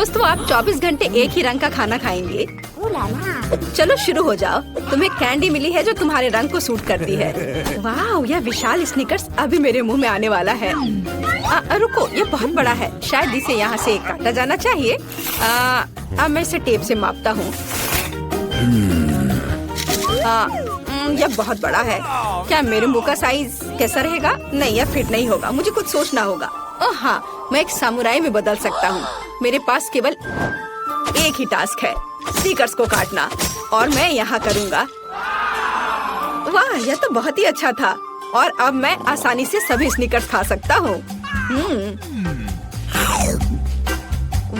दोस्तों, आप 24 घंटे एक ही रंग का खाना खाएंगे? चलो शुरू हो जाओ। तुम्हें कैंडी मिली है जो तुम्हारे रंग को सूट करती है। वाह, यह विशाल स्निकर्स अभी मेरे मुंह में आने वाला है। रुको, ये बहुत बड़ा है, शायद इसे यहाँ से काटा जाना चाहिए। अब मैं इसे टेप से मापता हूँ। यह बहुत बड़ा है। क्या मेरे मुंह का साइज कैसा रहेगा? नहीं, यह फिट नहीं होगा। मुझे कुछ सोचना होगा। हाँ, मैं एक सामुराई में बदल सकता हूँ। मेरे पास केवल एक ही टास्क है, स्नीकर्स को काटना, और मैं यहाँ करूँगा। वाह, यह तो बहुत ही अच्छा था। और अब मैं आसानी से सभी स्नीकर्स खा सकता हूँ।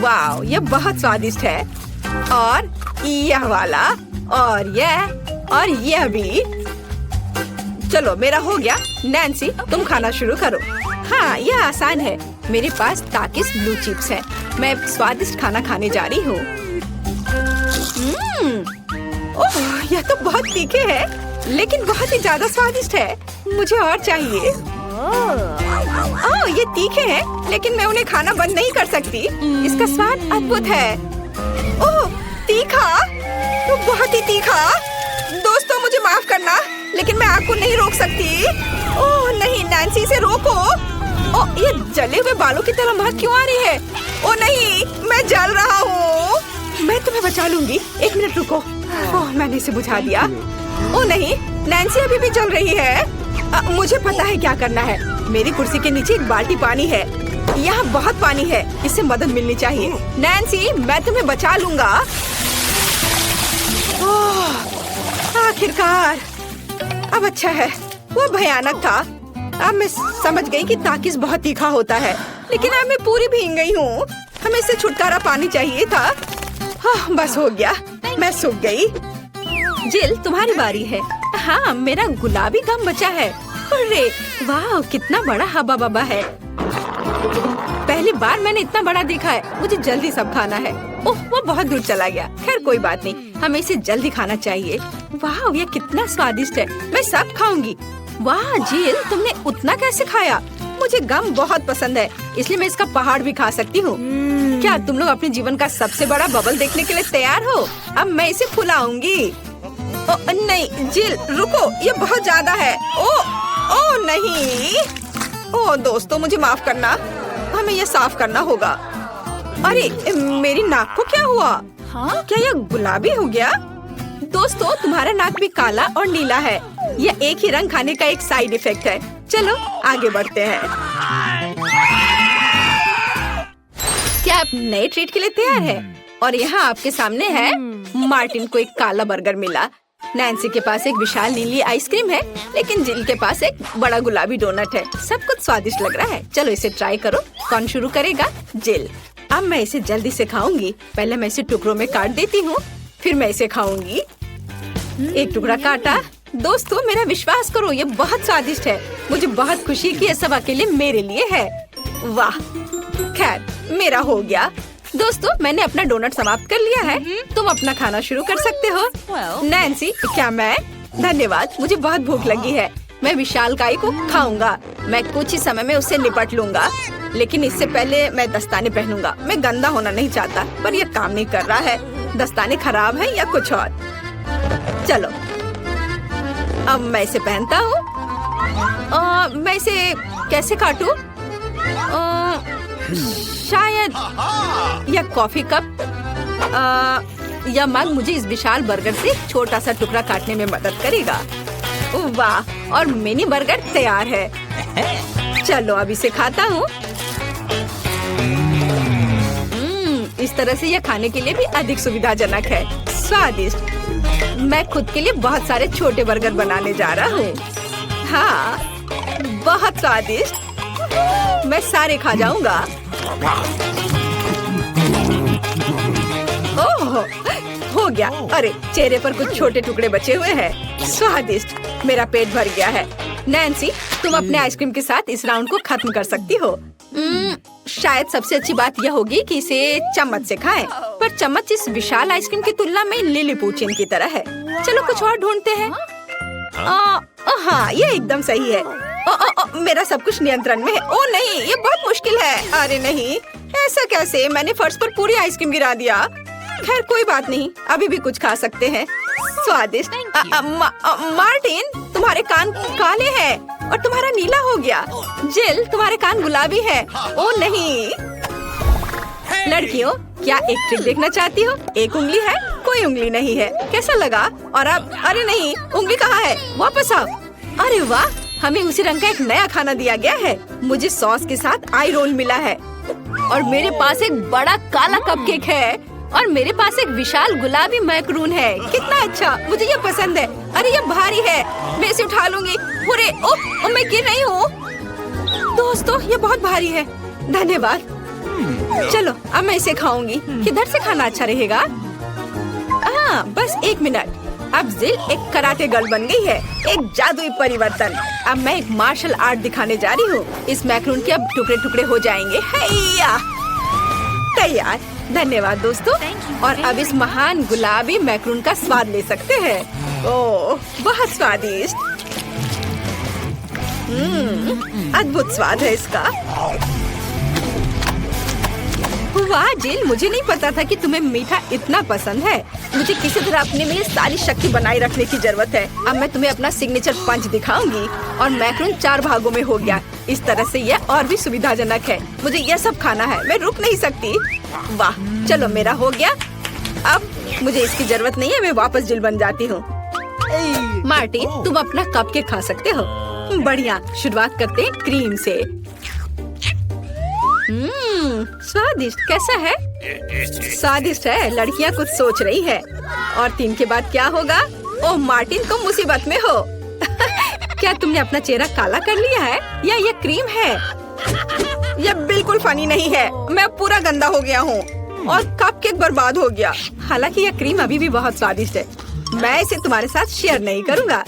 वाह, यह बहुत स्वादिष्ट है। और यह वाला, और यह भी। चलो, मेरा हो गया। नैन्सी, तुम खाना शुरू करो। हाँ, यह आसान है। मेरे पास ताकिस ब्लू चिप्स है। मैं स्वादिष्ट खाना खाने जा रही हूँ। ओह, यह तो बहुत तीखे है, लेकिन बहुत ही ज्यादा स्वादिष्ट है। मुझे और चाहिए। ओह, ये तीखे हैं, लेकिन मैं उन्हें खाना बंद नहीं कर सकती। इसका स्वाद अद्भुत है। ओह, तीखा, तो बहुत ही तीखा। दोस्तों, मुझे माफ करना, लेकिन मैं आग को नहीं रोक सकती। ओह नहीं, नैन्सी, इसे रोको। ओह, ये जले हुए बालों की तरह महक क्यों आ रही है? ओह नहीं, मैं जल रहा हूँ। मैं तुम्हें बचा लूंगी। एक मिनट रुको। ओह, मैंने इसे बुझा दिया। ओह नहीं, नैन्सी अभी भी जल रही है। मुझे पता है क्या करना है। मेरी कुर्सी के नीचे एक बाल्टी पानी है। यहाँ बहुत पानी है, इससे मदद मिलनी चाहिए। नैन्सी, मैं तुम्हें बचा लूंगा। आखिरकार, अब अच्छा है। वो भयानक था। अब मैं समझ गई कि ताकिस बहुत तीखा होता है, लेकिन अब मैं पूरी भीग गई हूँ। हमें इससे छुटकारा पानी चाहिए था। बस हो गया, मैं सूख गई। जिल, तुम्हारी बारी है। हाँ, मेरा गुलाबी गम बचा है। अरे वाह, कितना बड़ा हब्बा बब्बा है। पहली बार मैंने इतना बड़ा देखा है। मुझे जल्दी सब खाना है। ओह, वो बहुत दूर चला गया। खैर कोई बात नहीं, हमें इसे जल्दी खाना चाहिए। वाह, ये कितना स्वादिष्ट है। मैं सब खाऊंगी। वाह जिल, तुमने उतना कैसे खाया? मुझे गम बहुत पसंद है, इसलिए मैं इसका पहाड़ भी खा सकती हूँ। क्या तुम लोग अपने जीवन का सबसे बड़ा बबल देखने के लिए तैयार हो? अब मैं इसे फुलाऊंगी। नहीं जिल, रुको, ये बहुत ज्यादा है। ओ नहीं। ओ दोस्तों, मुझे माफ करना, हमें ये साफ करना होगा। अरे मेरी नाक को क्या हुआ? हाँ, क्या यह गुलाबी हो गया? दोस्तों, तुम्हारा नाक भी काला और नीला है। यह एक ही रंग खाने का एक साइड इफेक्ट है। चलो आगे बढ़ते हैं। क्या आप नए ट्रीट के लिए तैयार हैं? और यहाँ आपके सामने है। मार्टिन को एक काला बर्गर मिला। नैन्सी के पास एक विशाल नीली आइसक्रीम है, लेकिन जिल के पास एक बड़ा गुलाबी डोनट है। सब कुछ स्वादिष्ट लग रहा है। चलो इसे ट्राई करो। कौन शुरू करेगा? जिल। अब मैं इसे जल्दी से खाऊंगी। पहले मैं इसे टुकड़ों में काट देती हूँ, फिर मैं इसे खाऊंगी। एक टुकड़ा काटा। दोस्तों, मेरा विश्वास करो, ये बहुत स्वादिष्ट है। मुझे बहुत खुशी है कि ये सब अकेले मेरे लिए है। वाह, खैर मेरा हो गया। दोस्तों, मैंने अपना डोनट समाप्त कर लिया है। तुम अपना खाना शुरू कर सकते हो। नैन्सी, क्या मैं? धन्यवाद, मुझे बहुत भूख लगी है। मैं विशालकाय को खाऊंगा। मैं कुछ ही समय में उससे निपट लूंगा, लेकिन इससे पहले मैं दस्ताने पहनूंगा। मैं गंदा होना नहीं चाहता, पर यह काम नहीं कर रहा है। दस्ताने खराब है या कुछ और। चलो, अब मैं इसे पहनता हूँ। मैं इसे कैसे काटूं? शायद यह कॉफी कप या मग मुझे इस विशाल बर्गर से छोटा सा टुकड़ा काटने में मदद करेगा। वाह, और मिनी बर्गर तैयार है। चलो अब इसे खाता हूँ। इस तरह से यह खाने के लिए भी अधिक सुविधाजनक है। स्वादिष्ट। मैं खुद के लिए बहुत सारे छोटे बर्गर बनाने जा रहा हूँ। हाँ, बहुत स्वादिष्ट। मैं सारे खा जाऊंगा। ओह, हो गया। अरे चेहरे पर कुछ छोटे टुकड़े बचे हुए हैं। स्वादिष्ट। मेरा पेट भर गया है। नैन्सी, तुम अपने आइसक्रीम के साथ इस राउंड को खत्म कर सकती हो। शायद सबसे अच्छी बात यह होगी कि इसे चम्मच से खाएं, पर चम्मच इस विशाल आइसक्रीम की तुलना में लिलीपुचिन की तरह है। चलो कुछ और ढूंढते हैं। हाँ, ये एकदम सही है। मेरा सब कुछ नियंत्रण में है। ओ नहीं, ये बहुत मुश्किल है। अरे नहीं, ऐसा कैसे? मैंने फर्श पर पूरी आइसक्रीम गिरा दिया। खैर कोई बात नहीं, अभी भी कुछ खा सकते हैं। स्वादिष्ट। मार्टिन, तुम्हारे कान काले हैं और तुम्हारा नीला हो गया। जिल, तुम्हारे कान गुलाबी है। ओ नहीं। लड़कियों, क्या एक ट्रिक देखना चाहती हो? एक उंगली है, कोई उंगली नहीं है। कैसा लगा? और अब अरे नहीं, उंगली कहाँ है? वापस आओ। अरे वाह, हमें उसी रंग का एक नया खाना दिया गया है। मुझे सॉस के साथ आई रोल मिला है और मेरे पास एक बड़ा काला कपकेक है और मेरे पास एक विशाल गुलाबी मैक्रून है। कितना अच्छा, मुझे ये पसंद है। अरे ये भारी है, मैं इसे उठा लूंगी। अरे ओह, मैं गिर रही हूँ। दोस्तों, ये बहुत भारी है। धन्यवाद। चलो अब मैं इसे खाऊंगी। किधर से खाना अच्छा रहेगा? हाँ, बस 1 मिनट। अब जिल एक कराटे गर्ल बन गई है, एक जादुई परिवर्तन। अब मैं एक मार्शल आर्ट दिखाने जा रही हूँ। इस मैक्रून के अब टुकड़े टुकड़े हो जाएंगे। हैया, तैयार। धन्यवाद दोस्तों। और अब इस महान गुलाबी मैक्रून का स्वाद ले सकते हैं। ओह, बहुत स्वादिष्ट। अद्भुत स्वाद है इसका। वाह जिल, मुझे नहीं पता था कि तुम्हें मीठा इतना पसंद है। मुझे किसी तरह अपने में सारी शक्ति बनाए रखने की जरूरत है। अब मैं तुम्हें अपना सिग्नेचर पंच दिखाऊंगी। और मैक्रून 4 भागों में हो गया। इस तरह से यह और भी सुविधाजनक है। मुझे यह सब खाना है, मैं रुक नहीं सकती। वाह, चलो मेरा हो गया। अब मुझे इसकी जरूरत नहीं है, मैं वापस जिल बन जाती हूँ। मार्टिन, तुम अपना कपकेक खा सकते हो। बढ़िया, शुरुआत करते हैं क्रीम से। स्वादिष्ट। कैसा है? स्वादिष्ट है। लड़कियाँ कुछ सोच रही है। और 3 के बाद क्या होगा? ओह मार्टिन, तुम मुसीबत में हो। क्या तुमने अपना चेहरा काला कर लिया है या ये क्रीम है? यह बिल्कुल फनी नहीं है। मैं पूरा गंदा हो गया हूँ और कपकेक बर्बाद हो गया। हालांकि यह क्रीम अभी भी बहुत स्वादिष्ट है। मैं इसे तुम्हारे साथ शेयर नहीं करूँगा।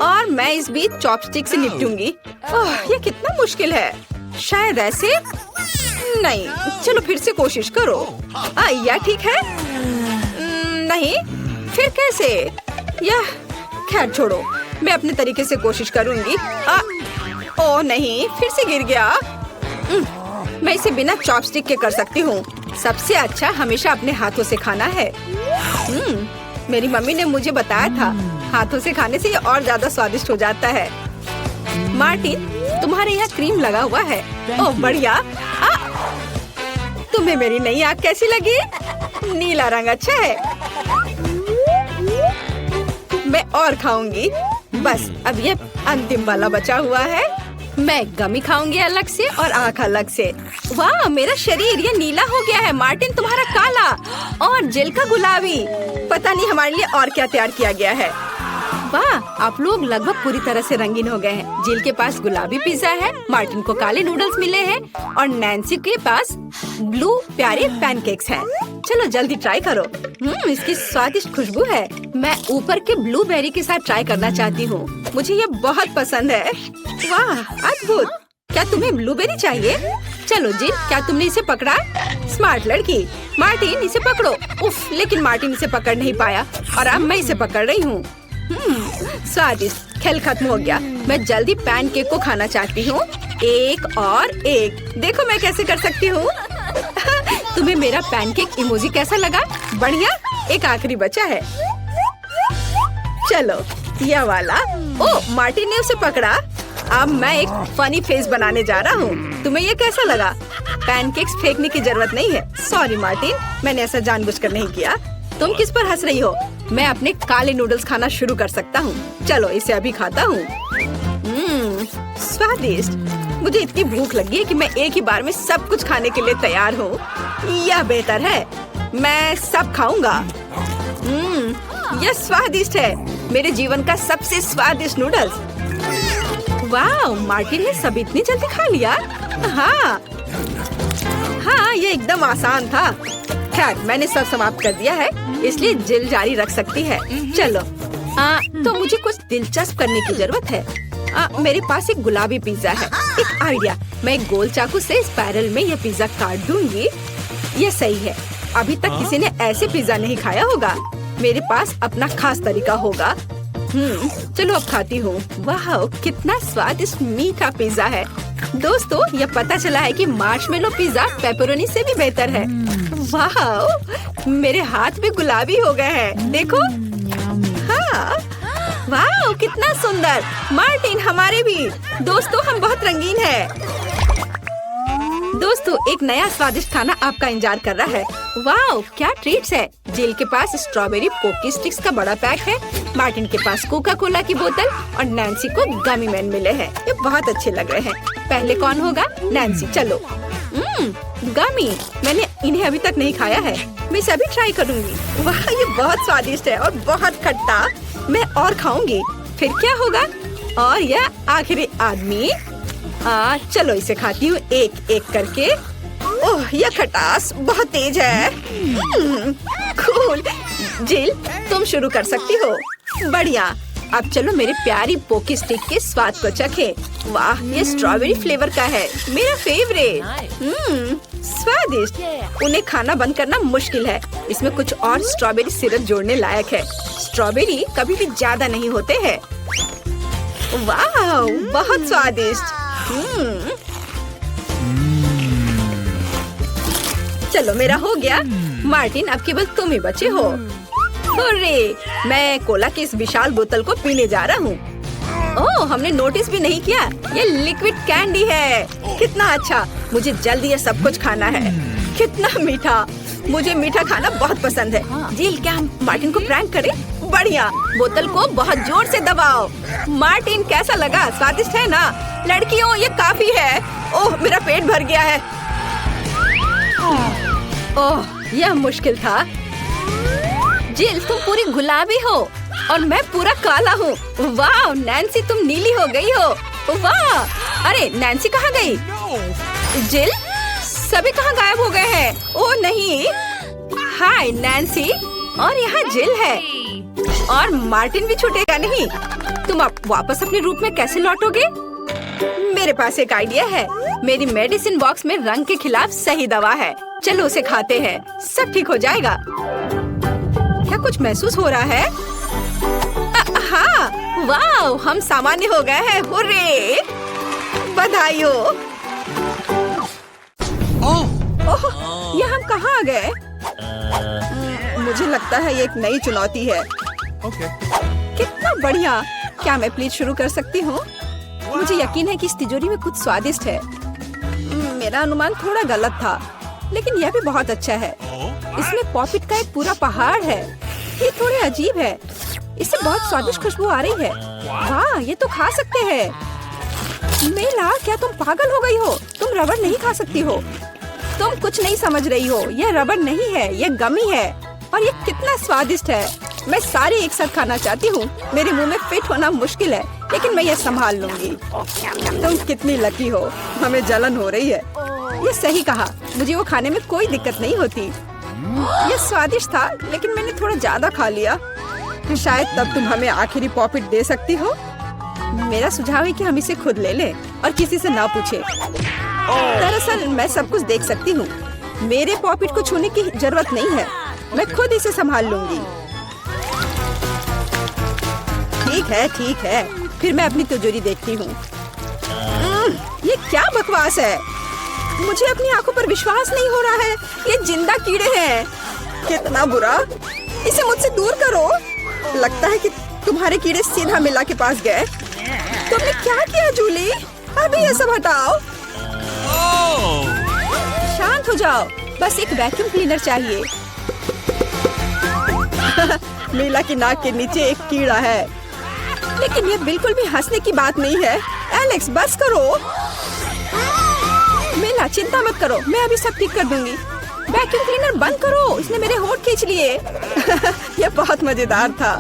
और मैं इस बीच चॉपस्टिक से निपटूंगी। ओह, यह कितना मुश्किल है। शायद ऐसे नहीं। चलो फिर से कोशिश करो। यह ठीक है? नहीं, फिर कैसे? यह खैर छोड़ो, मैं अपने तरीके से कोशिश करूंगी। ओह नहीं, फिर से गिर गया। मैं इसे बिना चॉपस्टिक के कर सकती हूँ। सबसे अच्छा हमेशा अपने हाथों से खाना है। मेरी मम्मी ने मुझे बताया था, हाथों से खाने से ये और ज्यादा स्वादिष्ट हो जाता है। मार्टिन, तुम्हारे यहाँ क्रीम लगा हुआ है। ओह बढ़िया। तुम्हें मेरी नई आँख कैसी लगी? नीला रंग अच्छा है। मैं और खाऊंगी। बस अब ये अंतिम वाला बचा हुआ है। मैं गमी खाऊंगी अलग से और आँख अलग से। वाह, मेरा शरीर ये नीला हो गया है। मार्टिन, तुम्हारा काला और जिल का गुलाबी। पता नहीं हमारे लिए और क्या तैयार किया गया है। वाह, आप लोग लगभग पूरी तरह से रंगीन हो गए हैं। जिल के पास गुलाबी पिज्जा है, मार्टिन को काले नूडल्स मिले हैं और नैन्सी के पास ब्लू प्यारे पैनकेक्स हैं। चलो जल्दी ट्राई करो। इसकी स्वादिष्ट खुशबू है। मैं ऊपर के ब्लूबेरी के साथ ट्राई करना चाहती हूँ। मुझे ये बहुत पसंद है। वाह, अद्भुत। क्या तुम्हें ब्लूबेरी चाहिए? चलो जिल, क्या तुमने इसे पकड़ा? स्मार्ट लड़की। मार्टिन, इसे पकड़ो। उफ, लेकिन मार्टिन इसे पकड़ नहीं पाया और अब मैं इसे पकड़ रही हूँ। स्वादिष्ट। खेल खत्म हो गया। मैं जल्दी पैनकेक को खाना चाहती हूँ। एक और एक। देखो मैं कैसे कर सकती हूँ। तुम्हें मेरा पैनकेक इमोजी कैसा लगा? बढ़िया। एक आखिरी बचा है। चलो यह वाला। ओह, मार्टिन ने उसे पकड़ा। अब मैं एक फनी फेस बनाने जा रहा हूँ। तुम्हें ये कैसा लगा? पैनकेक्स फेंकने की जरूरत नहीं है। सॉरी मार्टिन, मैंने ऐसा जानबूझकर नहीं किया। तुम किस पर हंस रही हो? मैं अपने काले नूडल्स खाना शुरू कर सकता हूँ। चलो इसे अभी खाता हूँ। स्वादिष्ट। मुझे इतनी भूख लगी है कि मैं एक ही बार में सब कुछ खाने के लिए तैयार हूँ। यह बेहतर है। मैं सब खाऊंगा। यह स्वादिष्ट है। मेरे जीवन का सबसे स्वादिष्ट नूडल्स। वाह, मार्टिन ने सब इतनी जल्दी खा लिया। हाँ, ये एकदम आसान था। खैर, मैंने सब समाप्त कर दिया है, इसलिए जिल जारी रख सकती है। चलो, तो मुझे कुछ दिलचस्प करने की जरूरत है। मेरे पास एक गुलाबी पिज्जा है। एक आइडिया, मैं एक गोल चाकू से स्पाइरल में यह पिज्जा काट दूंगी। यह सही है। अभी तक किसी ने ऐसे पिज्जा नहीं खाया होगा। मेरे पास अपना खास तरीका होगा। चलो अब खाती हूँ। वाह, कितना स्वादिष्ट मीठा पिज्जा है। दोस्तों, ये पता चला है कि मार्शमेलो पिज्जा पेपरोनी से भी बेहतर है। वाह, मेरे हाथ भी गुलाबी हो गए हैं। देखो। हाँ, वाह, कितना सुंदर। मार्टिन, हमारे भी। दोस्तों, हम बहुत रंगीन हैं। दोस्तों, एक नया स्वादिष्ट खाना आपका इंतजार कर रहा है। वाह, क्या ट्रीट्स है। जिल के पास स्ट्रॉबेरी पोकी स्टिक्स का बड़ा पैक है। मार्टिन के पास कोका कोला की बोतल और नैन्सी को गमी मैन मिले हैं। ये बहुत अच्छे लग रहे हैं। पहले कौन होगा? नैन्सी, चलो। गमी, मैंने इन्हें अभी तक नहीं खाया है। मैं इसे अभी ट्राई करूंगी। वाह, ये बहुत स्वादिष्ट है और बहुत खट्टा। मैं और खाऊंगी। फिर क्या होगा? और यह आखिरी आदमी। चलो इसे खाती हूँ एक एक करके। ओह, यह खटास बहुत तेज है। कूल। जिल, तुम शुरू कर सकती हो। बढ़िया। अब चलो मेरे प्यारी पोकी स्टिक के स्वाद को चखें। वाह, ये स्ट्रॉबेरी फ्लेवर का है, मेरा फेवरेट। स्वादिष्ट। उन्हें खाना बंद करना मुश्किल है। इसमें कुछ और स्ट्रॉबेरी सिरप जोड़ने लायक है। स्ट्रॉबेरी कभी भी ज्यादा नहीं होते हैं। वाह, बहुत स्वादिष्ट। चलो, मेरा हो गया। मार्टिन, अब केवल तुम ही बचे हो। हुर्रे, मैं कोला की इस विशाल बोतल को पीने जा रहा हूँ। ओह, हमने नोटिस भी नहीं किया। ये लिक्विड कैंडी है। कितना अच्छा। मुझे जल्दी ये सब कुछ खाना है। कितना मीठा। मुझे मीठा खाना बहुत पसंद है। जिल, क्या हम मार्टिन को प्रैंक करें? बढ़िया। बोतल को बहुत जोर से दबाओ। मार्टिन, कैसा लगा? स्वादिष्ट है ना? लड़कियों, ये काफी है। ओह, मेरा पेट भर गया है। ओह, यह मुश्किल था। जिल, तुम पूरी गुलाबी हो और मैं पूरा काला हूँ। वाह, नैन्सी, तुम नीली हो गई हो। वाह। अरे, नैन्सी कहाँ गई? जिल, सभी कहाँ गायब हो गए हैं? ओह नहीं। हाय नैन्सी, और यहाँ जिल है। और मार्टिन भी छूटेगा नहीं। तुम अब वापस अपने रूप में कैसे लौटोगे? मेरे पास एक आइडिया है। मेरी मेडिसिन बॉक्स में रंग के खिलाफ सही दवा है। चलो उसे खाते हैं, सब ठीक हो जाएगा। क्या कुछ महसूस हो रहा है? हाँ, वाह, हम सामान्य हो गए हैं। हुर्रे, बधाई हो। ओह, ये हम कहाँ आ गए? मुझे लगता है ये एक नई चुनौती है। कितना बढ़िया। क्या मैं प्लीज शुरू कर सकती हूँ? मुझे यकीन है कि इस तिजोरी में कुछ स्वादिष्ट है। मेरा अनुमान थोड़ा गलत था, लेकिन यह भी बहुत अच्छा है। इसमें पॉपिट का एक पूरा पहाड़ है। ये थोड़े अजीब है। इससे बहुत स्वादिष्ट खुशबू आ रही है। वाह, ये तो खा सकते हैं। मेला, क्या तुम पागल हो गई हो? तुम रबड़ नहीं खा सकती हो। तुम कुछ नहीं समझ रही हो। यह रबड़ नहीं है, यह गमी है। और ये कितना स्वादिष्ट है। मैं सारे एक साथ खाना चाहती हूँ। मेरे मुंह में फिट होना मुश्किल है, लेकिन मैं ये संभाल लूंगी। तुम कितनी लकी हो। हमें जलन हो रही है। ये सही कहा। मुझे वो खाने में कोई दिक्कत नहीं होती। ये स्वादिष्ट था, लेकिन मैंने थोड़ा ज्यादा खा लिया। शायद तब तुम हमें आखिरी पॉपिट दे सकती हो। मेरा सुझाव है कि हम इसे खुद ले लें और किसी से ना पूछे। दरअसल मैं सब कुछ देख सकती हूँ। मेरे पॉपिट को छूने की जरूरत नहीं है। मैं खुद इसे संभाल लूंगी। ठीक है। फिर मैं अपनी तिजोरी देखती हूँ। ये क्या बकवास है? मुझे अपनी आंखों पर विश्वास नहीं हो रहा है। ये जिंदा कीड़े हैं। कितना बुरा। इसे मुझसे दूर करो। लगता है कि तुम्हारे कीड़े सीधा मिला के पास गए। तुमने क्या किया जूली? अभी ये सब हटाओ। शांत हो जाओ। बस एक वैक्यूम क्लीनर चाहिए। मीला की नाक के नीचे एक कीड़ा है, लेकिन ये बिल्कुल भी हंसने की बात नहीं है। एलेक्स, बस करो। मीला, चिंता मत करो, मैं अभी सब ठीक कर दूंगी। वैक्यूम क्लीनर बंद करो, इसने मेरे होंठ खींच लिए। यह बहुत मजेदार था।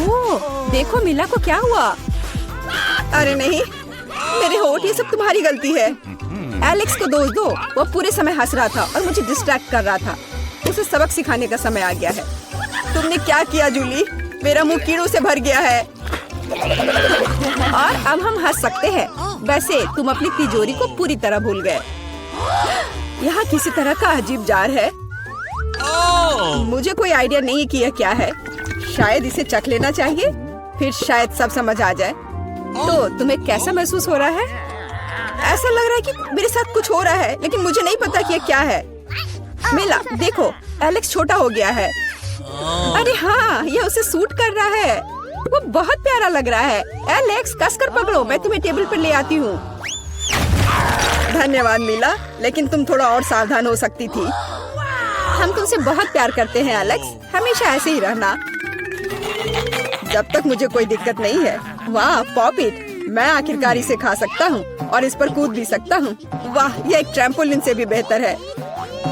ओह, देखो मीला को क्या हुआ? अरे नहीं, मेरे होंठ, ये सब तुम्हारी गलती है। एलेक्स को दोष दो। वो पूरे समय हंस रहा था और मुझे डिस्ट्रैक्ट कर रहा था। उसे सबक सिखाने का समय आ गया है। तुमने क्या किया जूली? मेरा मुंह कीड़ों से भर गया है। और अब हम हंस सकते हैं। वैसे तुम अपनी तिजोरी को पूरी तरह भूल गए। यहाँ किसी तरह का अजीब जार है। मुझे कोई आइडिया नहीं कि यह क्या है। शायद इसे चख लेना चाहिए, फिर शायद सब समझ आ जाए। तो तुम्हें कैसा महसूस हो रहा है? ऐसा लग रहा है कि मेरे साथ कुछ हो रहा है, लेकिन मुझे नहीं पता कि ये क्या है। मिला, देखो एलेक्स छोटा हो गया है। अरे हाँ, ये उसे सूट कर रहा है। वो बहुत प्यारा लग रहा है। एलेक्स कसकर पकड़ो, मैं तुम्हें टेबल पर ले आती हूँ। धन्यवाद मिला, लेकिन तुम थोड़ा और सावधान हो सकती थी। हम तुमसे बहुत प्यार करते हैं एलेक्स, हमेशा ऐसे ही रहना जब तक मुझे कोई दिक्कत नहीं है। वाह पॉपिट, मैं आखिरकार इसे खा सकता हूँ और इस पर कूद भी सकता हूँ। वाह, ये एक ट्रैम्पोलिन से भी बेहतर है।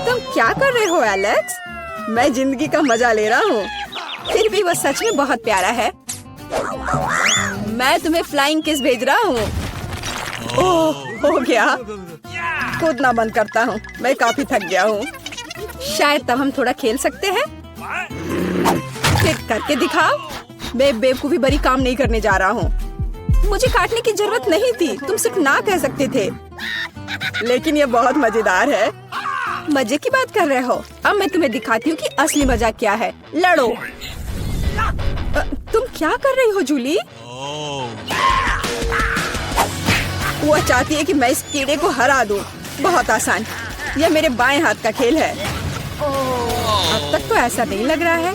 तुम क्या कर रहे हो एलेक्स? मैं जिंदगी का मजा ले रहा हूँ। फिर भी वो सच में बहुत प्यारा है। मैं तुम्हें फ्लाइंग किस भेज रहा हूँ। ओह, हो गया। कूदना बंद करता हूँ, मैं काफी थक गया हूँ। शायद तब हम थोड़ा खेल सकते हैं। फिर करके दिखाओ। मैं बेवकूफी भरी काम नहीं करने जा रहा हूँ। मुझे काटने की जरूरत नहीं थी, तुम सिर्फ ना कह सकते थे। लेकिन ये बहुत मजेदार है। मजे की बात कर रहे हो? अब मैं तुम्हें दिखाती हूँ कि असली मजा क्या है। लड़ो। तुम क्या कर रही हो जूली? वो चाहती है कि मैं इस कीड़े को हरा दूं। बहुत आसान, यह मेरे बाएं हाथ का खेल है। अब तक तो ऐसा नहीं लग रहा है।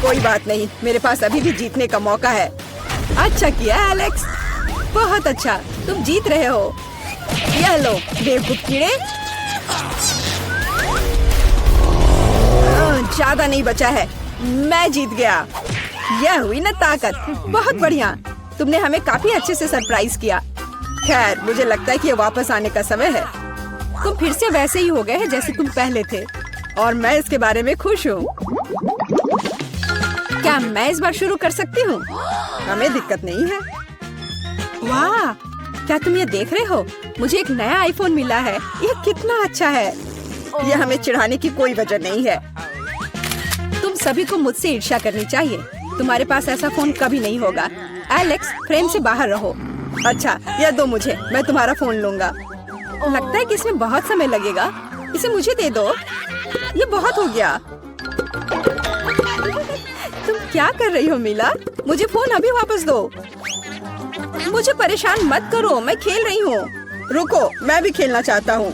कोई बात नहीं, मेरे पास अभी भी जीतने का मौका है। अच्छा किया एलेक्स, बहुत अच्छा, तुम जीत रहे हो। यह लो बेवकूफ कीड़े। ज्यादा नहीं बचा है, मैं जीत गया। यह हुई ना ताकत। बहुत बढ़िया, तुमने हमें काफी अच्छे से सरप्राइज किया। खैर, मुझे लगता है कि ये वापस आने का समय है। तुम फिर से वैसे ही हो गए हैं जैसे तुम पहले थे, और मैं इसके बारे में खुश हूँ। क्या मैं इस बार शुरू कर सकती हूँ? हमें दिक्कत नहीं है। वाह, क्या तुम ये देख रहे हो? मुझे एक नया आईफोन मिला है। यह कितना अच्छा है। यह हमें चिढ़ाने की कोई वजह नहीं है। तुम सभी को मुझसे ईर्ष्या करनी चाहिए। तुम्हारे पास ऐसा फोन कभी नहीं होगा। एलेक्स, फ्रेम से बाहर रहो। अच्छा, यह दो मुझे, मैं तुम्हारा फोन लूंगा। लगता है कि इसमें बहुत समय लगेगा। इसे मुझे दे दो। ये बहुत हो गया। तुम क्या कर रही हो मिला? मुझे फोन अभी वापस दो। मुझे परेशान मत करो, मैं खेल रही हूँ। रुको, मैं भी खेलना चाहता हूँ।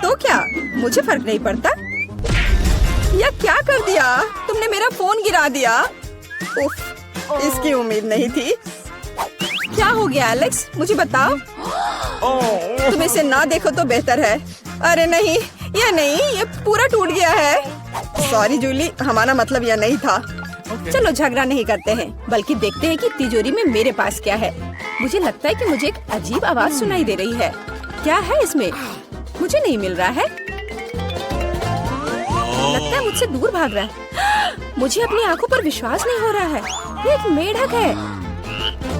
तो क्या, मुझे फर्क नहीं पड़ता। यह क्या कर दिया? तुमने मेरा फोन गिरा दिया। उफ, इसकी उम्मीद नहीं थी। क्या हो गया एलेक्स, मुझे बताओ। तुम इसे ना देखो तो बेहतर है। अरे नहीं, ये नहीं, ये पूरा टूट गया है। सॉरी जूली, हमारा मतलब यह नहीं था। चलो झगड़ा नहीं करते हैं, बल्कि देखते हैं कि तिजोरी में मेरे पास क्या है। मुझे लगता है कि मुझे एक अजीब आवाज सुनाई दे रही है। क्या है इसमें? मुझे नहीं मिल रहा है। लगता है मुझसे दूर भाग रहा है। मुझे अपनी आंखों पर विश्वास नहीं हो रहा है। ये एक मेढक है।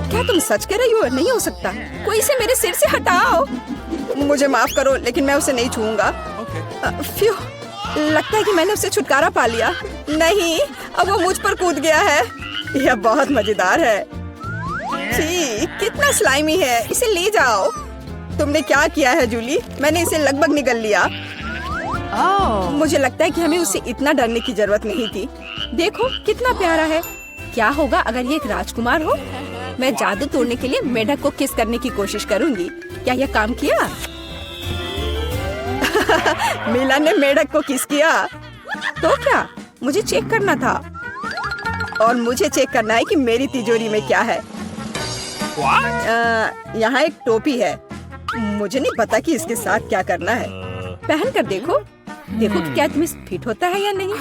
क्या तुम सच कह रही हो? नहीं हो सकता। कोई इसे मेरे सिर से हटाओ। मुझे माफ करो, लेकिन मैं उसे नहीं छूऊंगा। फ्यू, लगता है कि मैंने उसे छुटकारा पा लिया। नहीं, अब वो मुझ पर कूद गया है। यह बहुत मजेदार है। छी, कितना स्लाइमी है। इसे ले जाओ। तुमने क्या किया है जूली? मैंने इसे लगभग निगल लिया। मुझे लगता है कि हमें उसे इतना डरने की जरूरत नहीं थी। देखो कितना प्यारा है। क्या होगा अगर ये एक राजकुमार हो? मैं जादू तोड़ने के लिए मेढक को किस करने की कोशिश करूंगी। क्या यह काम किया? मिला ने मेढक को किस किया। तो क्या, मुझे चेक करना था। और मुझे चेक करना है कि मेरी तिजोरी में क्या है। यहाँ एक टोपी है। मुझे नहीं पता कि इसके साथ क्या करना है। पहन कर देखो, देखो कि क्या तुम्हें फिट होता है या नहीं।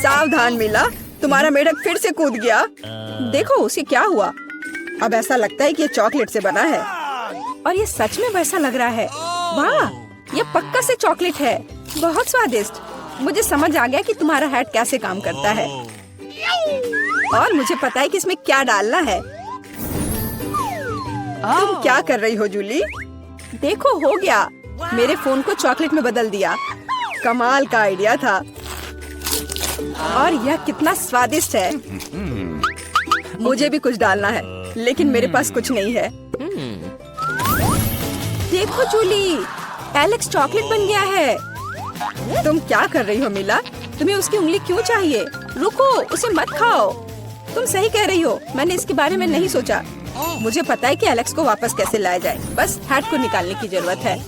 सावधान मिला, तुम्हारा मेढक फिर से कूद गया। देखो उसे क्या हुआ। अब ऐसा लगता है कि ये चॉकलेट से बना है, और ये सच में वैसा लग रहा है। वाह, ये पक्का से चॉकलेट है। बहुत स्वादिष्ट। मुझे समझ आ गया कि तुम्हारा हैट कैसे काम करता है, और मुझे पता है कि इसमें क्या डालना है। तुम क्या कर रही हो जूली? देखो हो गया, मेरे फोन को चॉकलेट में बदल दिया। कमाल का आइडिया था। और यह कितना स्वादिष्ट है। मुझे भी कुछ डालना है, लेकिन मेरे पास कुछ नहीं है। देखो जूली, एलेक्स चॉकलेट बन गया है। तुम क्या कर रही हो मिला? तुम्हें उसकी उंगली क्यों चाहिए? रुको, उसे मत खाओ। तुम सही कह रही हो, मैंने इसके बारे में नहीं सोचा। मुझे पता है कि एलेक्स को वापस कैसे लाया जाए। बस हैट को निकालने की जरूरत है।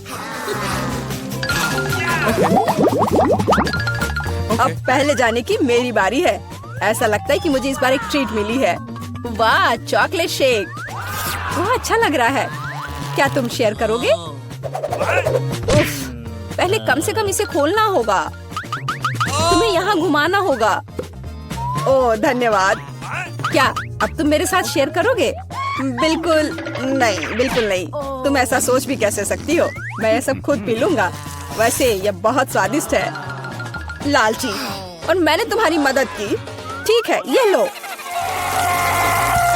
अब पहले जाने की मेरी बारी है। ऐसा लगता है कि मुझे इस बार एक ट्रीट मिली है। वाह, चॉकलेट शेक। वाह, अच्छा लग रहा है। क्या तुम शेयर करोगे? उफ, पहले कम से कम इसे खोलना होगा। तुम्हें यहाँ घुमाना होगा। ओह, धन्यवाद। क्या अब तुम मेरे साथ शेयर करोगे? बिल्कुल नहीं, बिल्कुल नहीं। तुम ऐसा सोच भी कैसे सकती हो? मैं ये सब खुद पी लूंगा। वैसे ये बहुत स्वादिष्ट है। लालची, और मैंने तुम्हारी मदद की। ठीक है, ये लो।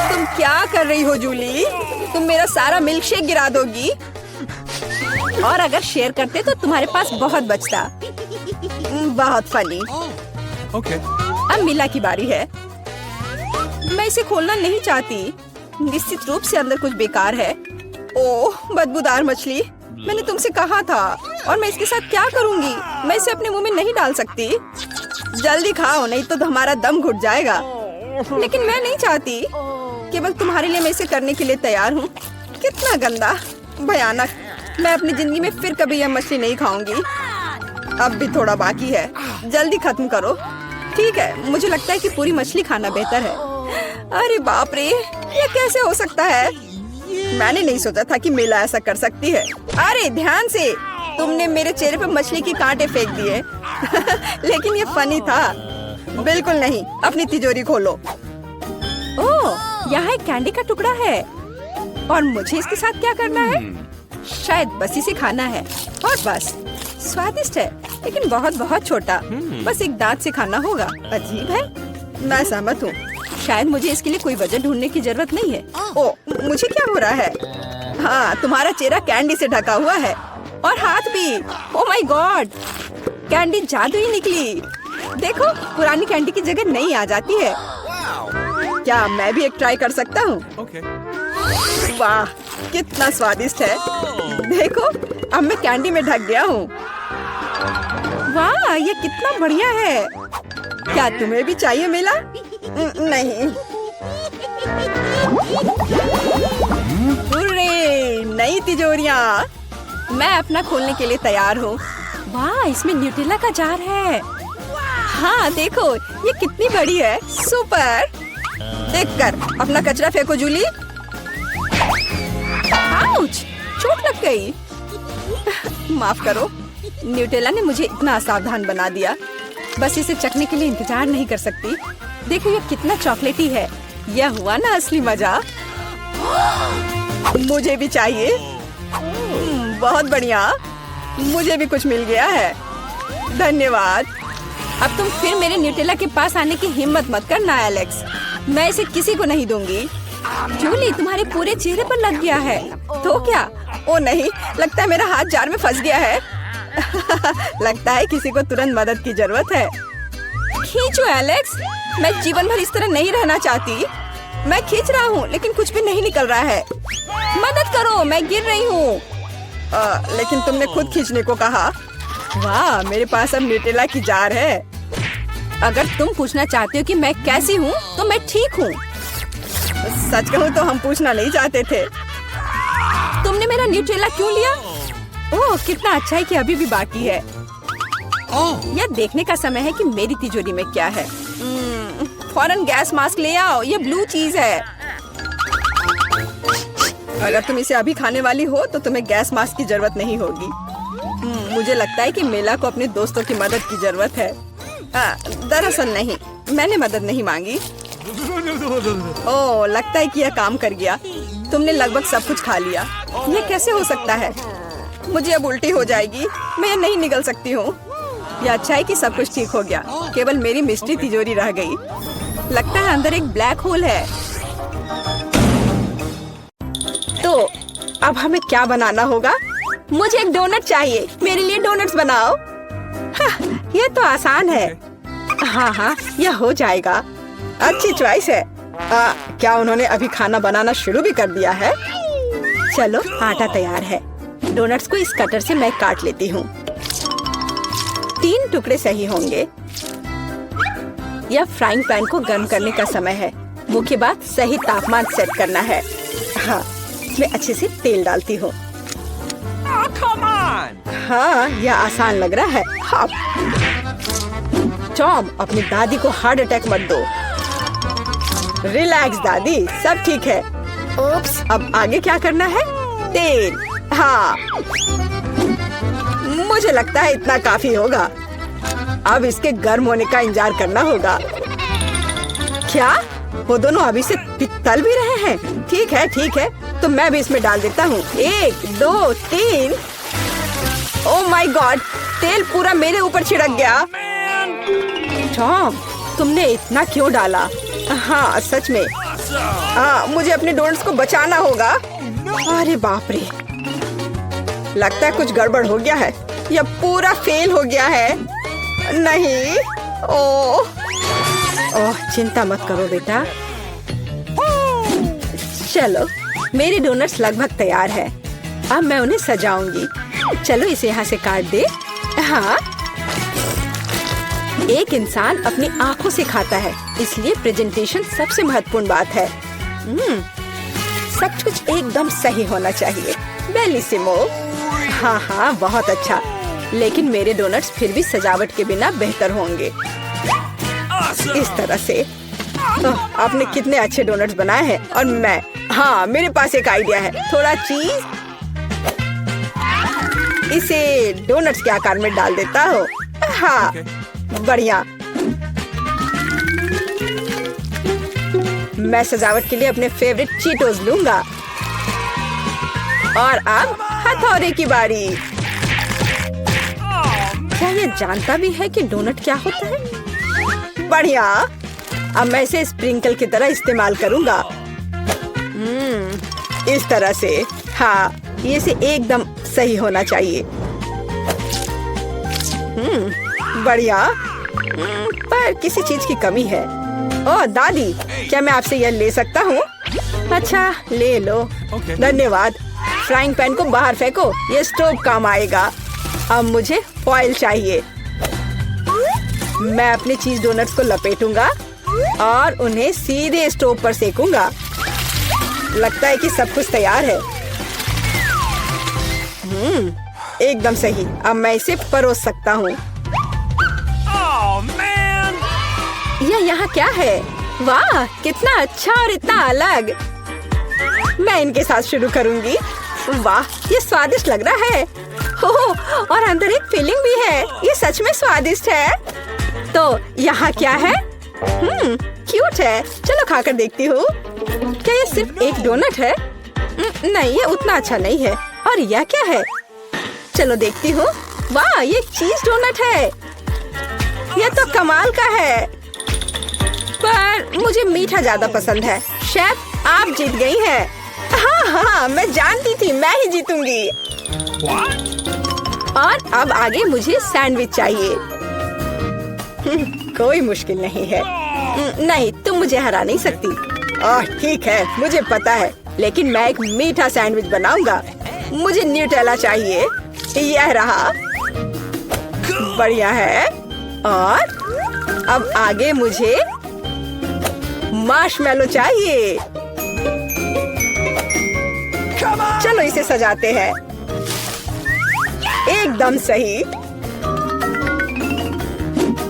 तुम क्या कर रही हो जूली? तुम मेरा सारा मिल्क शेक गिरा दोगी। और अगर शेयर करते तो तुम्हारे पास बहुत बचता। बहुत फनी। अब मिला की बारी है। मैं इसे खोलना नहीं चाहती। निश्चित रूप से अंदर कुछ बेकार है। ओह, बदबूदार मछली। मैंने तुमसे कहा था। और मैं इसके साथ क्या करूंगी? मैं इसे अपने मुंह में नहीं डाल सकती। जल्दी खाओ, नहीं तो हमारा दम घुट जाएगा। लेकिन मैं नहीं चाहती। केवल तुम्हारे लिए मैं इसे करने के लिए तैयार हूँ। कितना गंदा, भयानक। मैं अपनी जिंदगी में फिर कभी यह मछली नहीं खाऊंगी। अब भी थोड़ा बाकी है। जल्दी खत्म करो। ठीक है, मुझे लगता है कि पूरी मछली खाना बेहतर है। अरे बाप रे, ये कैसे हो सकता है? मैंने नहीं सोचा था कि मेला ऐसा कर सकती है। अरे ध्यान से, तुमने मेरे चेहरे पर मछली के कांटे फेंक दिए। लेकिन ये फनी था। बिल्कुल नहीं। अपनी तिजोरी खोलो। ओह, यहाँ एक कैंडी का टुकड़ा है। और मुझे इसके साथ क्या करना है? शायद बस इसे खाना है। और बस। स्वादिष्ट है, लेकिन बहुत बहुत छोटा। बस एक दांत से खाना होगा। अजीब है। मैं सहमत हूँ। शायद मुझे इसके लिए कोई वजह ढूंढने की जरूरत नहीं है। ओह, मुझे क्या हो रहा है? हाँ, तुम्हारा चेहरा कैंडी से ढका हुआ है। और हाथ भी। ओह माय गॉड, कैंडी जादू ही निकली। देखो, पुरानी कैंडी की जगह नई आ जाती है। क्या मैं भी एक ट्राई कर सकता हूँ? वाह, कितना स्वादिष्ट है। देखो, अब मैं कैंडी में ढक गया हूँ। वाह, ये कितना बढ़िया है। क्या तुम्हें भी चाहिए मेला? नहीं। हुर्रे, नई तिजोरियाँ। मैं अपना खोलने के लिए तैयार हूँ। वाह, इसमें न्यूटेला का जार है। हाँ देखो, ये कितनी बड़ी है। सुपर। देखकर अपना कचरा फेंको जूली। आउच, चोट लग गई। माफ करो, न्यूटेला ने मुझे इतना असावधान बना दिया। बस इसे चखने के लिए इंतजार नहीं कर सकती। देखो, ये कितना चॉकलेटी है। यह हुआ ना असली मजा। मुझे भी चाहिए। बहुत बढ़िया, मुझे भी कुछ मिल गया है। धन्यवाद। अब तुम फिर मेरे न्यूटेला के पास आने की हिम्मत मत करना एलेक्स। मैं इसे किसी को नहीं दूंगी। जूली, तुम्हारे पूरे चेहरे पर लग गया है। तो क्या? ओ नहीं, लगता है मेरा हाथ जार में फंस गया है। लगता है किसी को तुरंत मदद की जरूरत है। खींचो एलेक्स, मैं जीवन भर इस तरह नहीं रहना चाहती। मैं खींच रहा हूँ, लेकिन कुछ भी नहीं निकल रहा है। मदद करो, मैं गिर रही हूँ। लेकिन तुमने खुद खींचने को कहा। वाह, मेरे पास अब न्यूटेला की जार है। अगर तुम पूछना चाहते हो कि मैं कैसी हूँ, तो मैं ठीक हूँ। सच कहूँ तो हम पूछना नहीं चाहते थे। तुमने मेरा न्यूटेला क्यों लिया? ओह, कितना अच्छा है कि अभी भी बाकी है। यह देखने का समय है कि मेरी तिजोरी में क्या है। फौरन गैस मास्क ले आओ, ये ब्लू चीज है। अगर तुम इसे अभी खाने वाली हो तो तुम्हें गैस मास्क की जरूरत नहीं होगी। मुझे लगता है कि मेला को अपने दोस्तों की मदद की जरूरत है। दरअसल नहीं, मैंने मदद नहीं मांगी। ओह, लगता है कि यह काम कर गया। तुमने लगभग सब कुछ खा लिया। यह कैसे हो सकता है? मुझे अब उल्टी हो जाएगी। मैं नहीं निकल सकती हूँ। यह अच्छा है कि सब कुछ ठीक हो गया। केवल मेरी मिस्ट्री तिजोरी रह गई। लगता है अंदर एक ब्लैक होल है। तो अब हमें क्या बनाना होगा? मुझे एक डोनट चाहिए। मेरे लिए डोनट्स बनाओ। यह तो आसान है। हाँ, यह हो जाएगा। अच्छी चॉइस है। क्या उन्होंने अभी खाना बनाना शुरू भी कर दिया है? चलो, आटा तैयार है। डोनट्स को इस कटर से मैं काट लेती हूँ। 3 टुकड़े सही होंगे। यह फ्राइंग पैन को गर्म करने का समय है। मुख्य बात, सही तापमान सेट करना है। हाँ, मैं अच्छे से तेल डालती हूँ। Oh, come on! हाँ, यह आसान लग रहा है। हाँ। टॉम, अपनी दादी को हार्ट अटैक मत दो। रिलैक्स दादी, सब ठीक है। ओप्स, अब आगे क्या करना है? तेल। हाँ, मुझे लगता है इतना काफी होगा। अब इसके गर्म होने का इंतजार करना होगा। क्या वो दोनों अभी से तल भी रहे हैं? ठीक है, तो मैं भी इसमें डाल देता हूँ। 1 2 3। ओह माय गॉड, तेल पूरा मेरे ऊपर छिड़क गया। टॉम, तुमने इतना क्यों डाला? हाँ, सच में। हाँ, मुझे अपने डोनट्स को बचाना होगा। अरे बाप रे, लगता है कुछ गड़बड़ हो गया है। यह पूरा फेल हो गया है। नहीं, ओह, चिंता मत करो बेटा। चलो, मेरे डोनट्स लगभग तैयार है। अब मैं उन्हें सजाऊंगी। चलो इसे यहाँ से काट दे। हाँ, एक इंसान अपनी आंखों से खाता है, इसलिए प्रेजेंटेशन सबसे महत्वपूर्ण बात है। सब कुछ एकदम सही होना चाहिए। बेलिसिमो। हाँ, बहुत अच्छा। लेकिन मेरे डोनट्स फिर भी सजावट के बिना बेहतर होंगे। इस तरह से। आपने कितने अच्छे डोनट्स बनाए हैं। और मैं, हाँ, मेरे पास एक आइडिया है। थोड़ा चीज इसे डोनट्स के आकार में डाल देता हूँ। हाँ, बढ़िया। मैं सजावट के लिए अपने फेवरेट चीटोस लूंगा। और अब हथौड़े की बारी। क्या ये जानता भी है कि डोनट क्या होता है? बढ़िया। अब मैं इसे स्प्रिंकल की तरह इस्तेमाल करूंगा। इस तरह से। हाँ, ये से एकदम सही होना चाहिए। बढ़िया। पर किसी चीज की कमी है। ओह दादी, क्या मैं आपसे यह ले सकता हूँ? अच्छा, ले लो। धन्यवाद। फ्राइंग पैन को बाहर फेंको, ये स्टोव काम आएगा। अब मुझे फॉइल चाहिए। मैं अपने चीज डोनट्स को लपेटूंगा और उन्हें सीधे स्टोव पर सेकूंगा। लगता है कि सब कुछ तैयार है। एकदम सही। अब मैं इसे परोस सकता हूँ। यह यहाँ क्या है? वाह, कितना अच्छा और इतना अलग। मैं इनके साथ शुरू करूंगी। वाह, ये स्वादिष्ट लग रहा है। ओह, और अंदर एक फिलिंग भी है। ये सच में स्वादिष्ट है। तो यहाँ क्या है? क्यूट है। चलो खाकर देखती हूँ। क्या ये सिर्फ एक डोनट है? नहीं, ये उतना अच्छा नहीं है। और यह क्या है? चलो देखती हूँ। वाह, ये चीज डोनट है। यह तो कमाल का है। पर मुझे मीठा ज्यादा पसंद है। शेफ, आप जीत गई हैं। हाँ, मैं जानती थी मैं ही जीतूंगी। और अब आगे मुझे सैंडविच चाहिए। कोई मुश्किल नहीं है। नहीं, तुम मुझे हरा नहीं सकती। ओह, ठीक है, मुझे पता है। लेकिन मैं एक मीठा सैंडविच बनाऊंगा। मुझे न्यूटेला चाहिए। यह रहा। बढ़िया है। और अब आगे मुझे मार्शमेलो चाहिए। चलो इसे सजाते हैं। एकदम सही।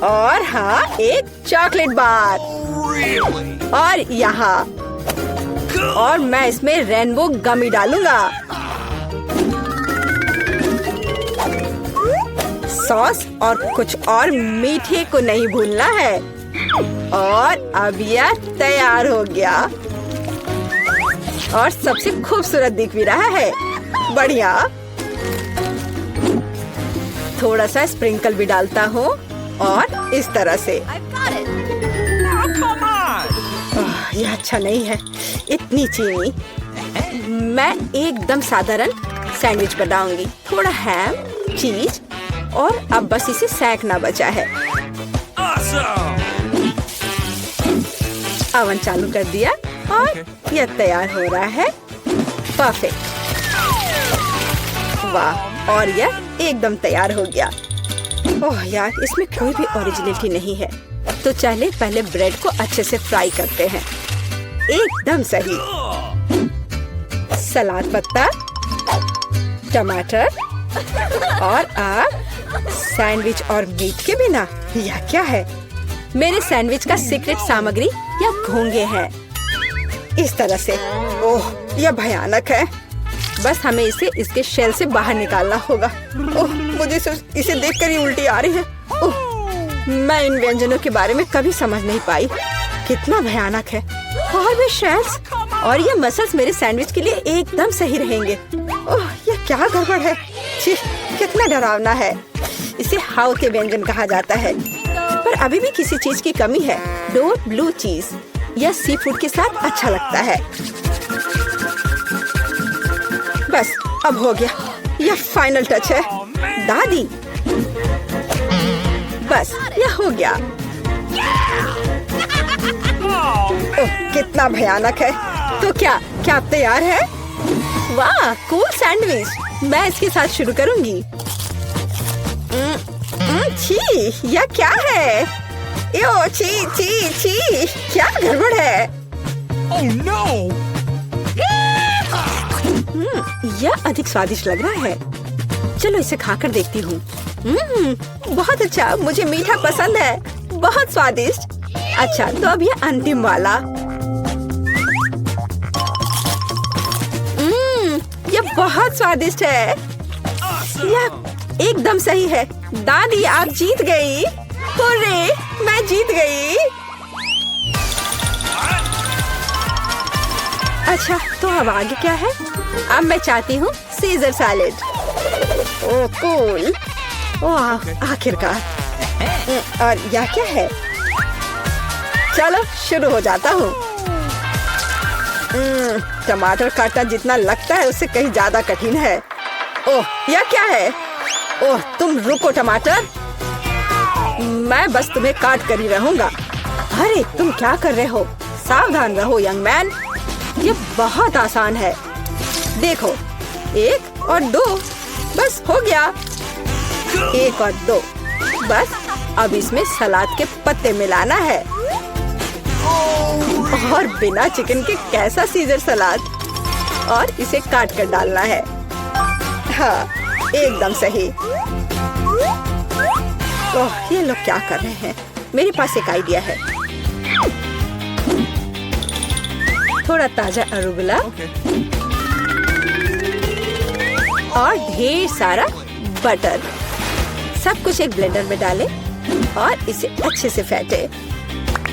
और हाँ, एक चॉकलेट बार। और यहाँ। और मैं इसमें रेनबो गमी डालूंगा। सॉस और कुछ और मीठे को नहीं भूलना है। और अब यह तैयार हो गया। और सबसे खूबसूरत दिख भी रहा है। बढ़िया। थोड़ा सा स्प्रिंकल भी डालता हूँ। और इस तरह से। यह अच्छा नहीं है, इतनी चीनी। मैं एकदम साधारण सैंडविच बनाऊंगी। थोड़ा हैम, चीज और अब बस इसे सेंकना बचा है। ओवन चालू कर दिया और यह तैयार हो रहा है। परफेक्ट। वाह, और यह एकदम तैयार हो गया। ओह यार, इसमें कोई भी ओरिजिनलिटी नहीं है। तो चले पहले ब्रेड को अच्छे से फ्राई करते हैं। एकदम सही। सलाद पत्ता, टमाटर और आप सैंडविच और मीट के बिना। यह क्या है? मेरे सैंडविच का सीक्रेट सामग्री या घोंगे हैं। इस तरह से। ओह, यह भयानक है। बस हमें इसे इसके शेल से बाहर निकालना होगा। ओह, मुझे इसे देखकर ही उल्टी आ रही है। ओह, मैं इन व्यंजनों के बारे में कभी समझ नहीं पाई। कितना भयानक है। और वे शेल्स और ये मसल्स मेरे सैंडविच के लिए एकदम सही रहेंगे। ओह, यह क्या गड़बड़ है। छी, कितना डरावना है। इसे हाउ के व्यंजन कहा जाता है। पर अभी भी किसी चीज की कमी है। डोर ब्लू चीज या सी फूड के साथ अच्छा लगता है। बस अब हो गया। यह फाइनल टच है दादी। बस यह हो गया। ओह, कितना भयानक है। तो क्या आप तैयार है? वाह, कूल सैंडविच। मैं इसके साथ शुरू करूंगी। छी, यह क्या है? यो, छी छी छी, क्या गड़बड़ है? Oh no! यह अधिक स्वादिष्ट लग रहा है। चलो इसे खाकर देखती हूँ। बहुत अच्छा, मुझे मीठा पसंद है। बहुत स्वादिष्ट। अच्छा, तो अब यह अंतिम वाला। यह बहुत स्वादिष्ट है। यह एकदम सही है। दादी, आप जीत गई। हुर्रे, मैं जीत गई। अच्छा, तो अब आगे क्या है? अब मैं चाहती हूँ सीजर सैलेड। ओह, कूल। ओह, आखिरकार। और यह क्या है? चलो शुरू हो जाता हूँ। टमाटर काटना जितना लगता है उससे कहीं ज्यादा कठिन है। ओह, यह क्या है? ओह, तुम रुको टमाटर। मैं बस तुम्हें काट कर ही रहूंगा। अरे, तुम क्या कर रहे हो? सावधान रहो यंग मैन। ये बहुत आसान है। देखो, 1 और 2, बस हो गया। 1 और 2, बस अब इसमें सलाद के पत्ते मिलाना है। और बिना चिकन के कैसा सीजर सलाद। और इसे काट कर डालना है। हाँ, एकदम सही। ओह, ये लोग क्या कर रहे हैं? मेरे पास एक आइडिया है। थोड़ा ताजा अरुगुला और ढेर सारा बटर। सब कुछ एक ब्लेंडर में डालें और इसे अच्छे से फेंटे।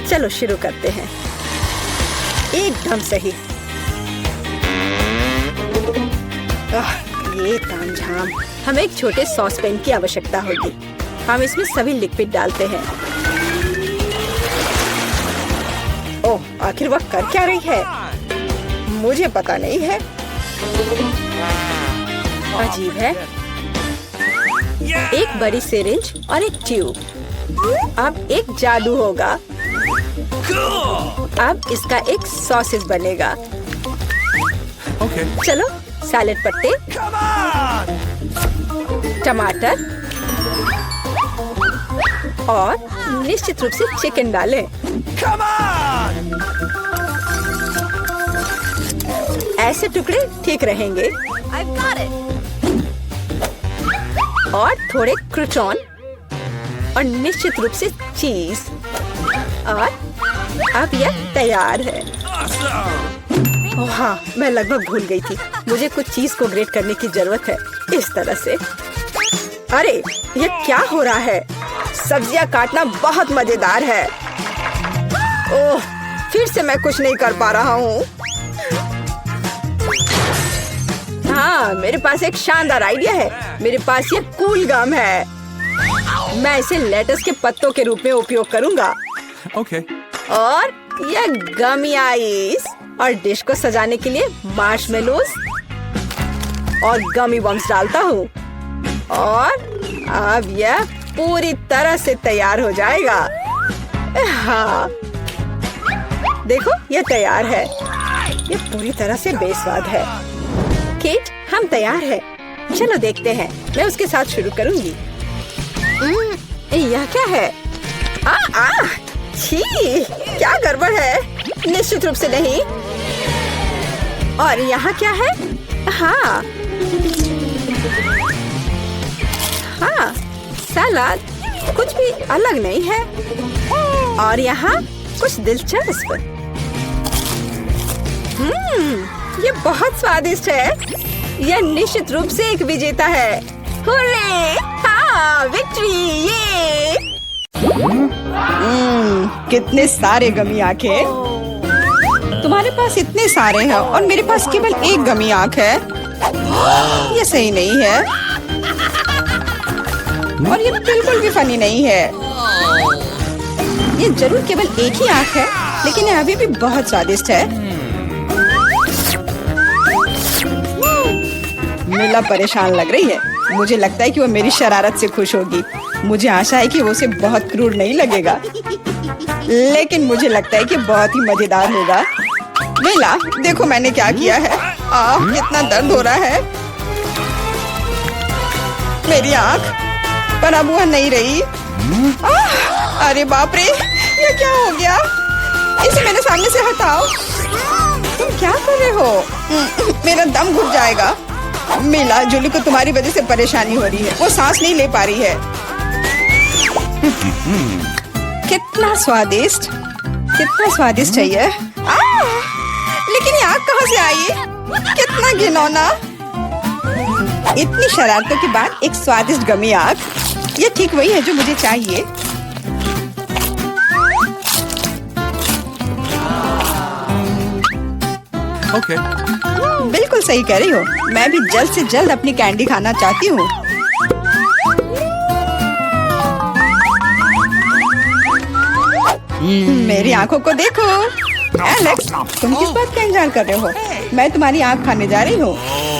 चलो शुरू करते हैं। एकदम सही। ये तामझाम। हमें एक छोटे सॉस पैन की आवश्यकता होगी। हम इसमें सभी लिक्विड डालते हैं। ओह, आखिर वह कर क्या रही है? मुझे पता नहीं है। अजीब है। एक बड़ी सिरिंज और एक ट्यूब। अब एक जादू होगा। अब इसका एक सॉसेज बनेगा। Okay. चलो, सैलेड पत्ते, टमाटर और निश्चित रूप से चिकन डालें। Come on! ऐसे टुकड़े ठीक रहेंगे। I've got it. और थोड़े क्रूटॉन और निश्चित रूप से चीज। और अब यह तैयार है। Awesome! ओह हाँ, मैं लगभग भूल गई थी। मुझे कुछ चीज को ग्रेट करने की जरूरत है। इस तरह से। अरे, ये क्या हो रहा है? सब्जियां काटना बहुत मजेदार है। ओह, फिर से मैं कुछ नहीं कर पा रहा हूँ। हाँ, मेरे पास एक शानदार आइडिया है। मेरे पास ये कूल गम है। मैं इसे लेटस के पत्तों के रूप में उपयोग करूंगा। Okay. और ये गमी आइस और डिश को सजाने के लिए मार्शमेलोस और गमी बम्स डालता हूँ। और अब यह पूरी तरह से तैयार हो जाएगा। हाँ, देखो, यह तैयार है। यह पूरी तरह से बेस्वाद है। केट, हम तैयार हैं। चलो देखते हैं। मैं उसके साथ शुरू करूंगी। यह क्या है? छी, क्या गड़बड़ है? निश्चित रूप से नहीं। और यहाँ क्या है? हाँ हाँ, सलाद कुछ भी अलग नहीं है। और यहाँ कुछ दिलचस्प। ये बहुत स्वादिष्ट है। यह निश्चित रूप से एक विजेता है। हुर्रे! हाँ, विक्ट्री! ये कितने सारे गमी आंखें। तुम्हारे पास इतने सारे हैं और मेरे पास केवल एक गमी आंख है। ये सही नहीं है और ये बिल्कुल भी फनी नहीं है। ये जरूर केवल एक ही आंख है, लेकिन ये अभी भी बहुत स्वादिष्ट है। मीला परेशान लग रही है। मुझे लगता है कि वो मेरी शरारत से खुश होगी। मुझे आशा है कि वो उसे बहुत क्रूर नहीं लगेगा, लेकिन मुझे लगता है कि बहुत ही मजेदार होगा। मीला, देखो मैंने क्या किया है। कितना दर्द हो रहा है। मेरी आंख, पर अब वह नहीं रही। अरे बाप रे, ये क्या हो गया? इसे मेरे सामने से हटाओ। तुम क्या कर रहे हो? मेरा दम घुट जाएगा। मीला, जूली को तुम्हारी वजह से परेशानी हो रही है। वो सांस नहीं ले पा रही है। कितना स्वादिष्ट, कितना स्वादिष्ट है ये। लेकिन ये आग कहाँ से आई? कितना घिनौना। इतनी शरारतों के बाद एक स्वादिष्ट गमी आग। ये ठीक वही है जो मुझे चाहिए। Okay. बिल्कुल सही कह रही हो। मैं भी जल्द से जल्द अपनी कैंडी खाना चाहती हूँ। मेरी आंखों को देखो। एलेक्स, तुम किस बात का इंतजार कर रहे हो? मैं तुम्हारी आंख खाने जा रही हूँ।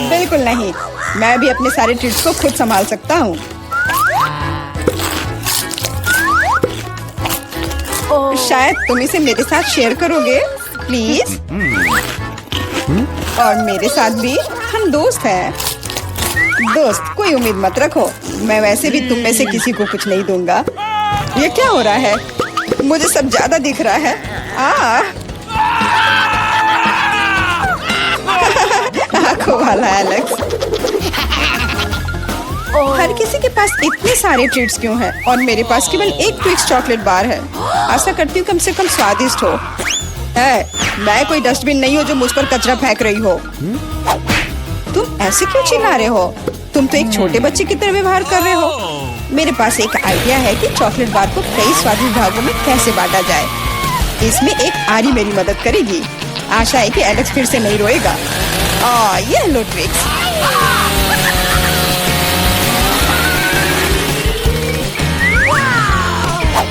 बिल्कुल नहीं, मैं भी अपने सारे ट्रीट्स को खुद संभाल सकता हूँ। शायद तुम इसे मेरे साथ शेयर करोगे, प्लीज। और मेरे साथ भी, हम दोस्त हैं। दोस्त, कोई उम्मीद मत रखो। मैं वैसे भी तुम में से किसी को कुछ नहीं दूंगा। ये क्या हो रहा है? मुझे सब ज्यादा दिख रहा है। आंखों वाला एलेक्स। हर किसी के पास इतने सारे ट्रीट्स क्यों हैं और मेरे पास केवल एक ट्विक्स चॉकलेट बार है। आशा करती हूँ कम से कम स्वादिष्ट हो। मैं कोई डस्टबिन नहीं हूँ जो मुझ पर कचरा फेंक रही हो। तुम ऐसे क्यों चिल्ला रहे हो? तुम तो एक छोटे बच्चे की तरह व्यवहार कर रहे हो। मेरे पास एक आइडिया है कि चॉकलेट बार को कई स्वादिष्ट भागों में कैसे बांटा जाए। इसमें एक आरी मेरी मदद करेगी। आशा है कि एलेक्स फिर से नहीं रोएगा। ये लो ट्विक्स।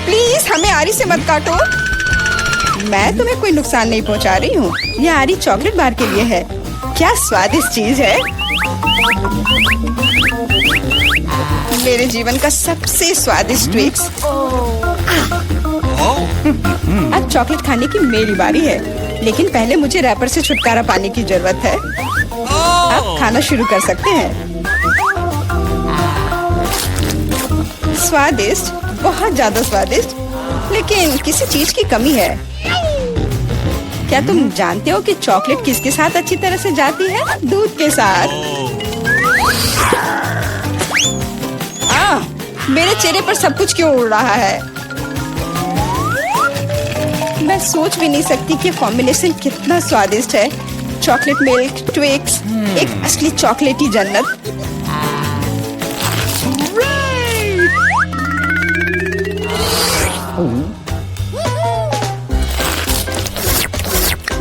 प्लीज हमें आरी से मत काटो। मैं तुम्हें कोई नुकसान नहीं पहुंचा रही हूँ। यह आरी चॉकलेट बार के लिए है। क्या स्वादिष्ट चीज है। मेरे जीवन का सबसे स्वादिष्ट ट्विक्स। अब चॉकलेट खाने की मेरी बारी है, लेकिन पहले मुझे रैपर से छुटकारा पाने की जरूरत है। अब खाना शुरू कर सकते हैं। स्वादिष्ट, बहुत ज्यादा स्वादिष्ट, लेकिन किसी चीज की कमी है। क्या तुम जानते हो कि चॉकलेट किसके साथ अच्छी तरह से जाती है? दूध के साथ। मेरे चेहरे पर सब कुछ क्यों उड़ रहा है? मैं सोच भी नहीं सकती कि कॉम्बिनेशन कितना स्वादिष्ट है। चॉकलेट मिल्क, ट्विक्स, एक असली चॉकलेटी जन्नत।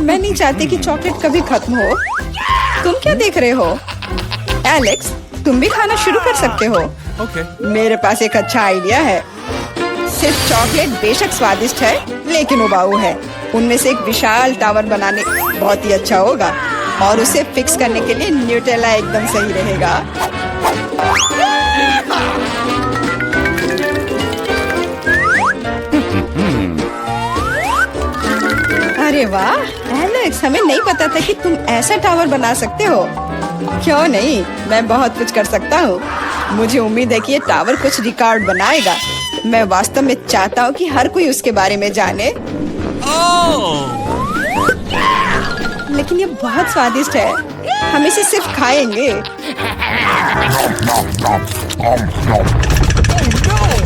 मैं नहीं चाहती कि चॉकलेट कभी खत्म हो। तुम क्या देख रहे हो? एलेक्स, तुम भी खाना शुरू कर सकते हो। Okay. मेरे पास एक अच्छा आइडिया है। सिर्फ चॉकलेट बेशक स्वादिष्ट है, लेकिन उबाऊ है। उनमें से एक विशाल टावर बनाने बहुत ही अच्छा होगा, और उसे फिक्स करने के लिए न्यूटेला एकदम सही रहेगा। अरे वाह एलेक्स, हमें नहीं पता था कि तुम ऐसा टावर बना सकते हो। क्यों नहीं, मैं बहुत कुछ कर सकता हूँ। मुझे उम्मीद है कि ये टावर कुछ रिकॉर्ड बनाएगा। मैं वास्तव में चाहता हूँ कि हर कोई उसके बारे में जाने। लेकिन ये बहुत स्वादिष्ट है। हम इसे सिर्फ खाएंगे।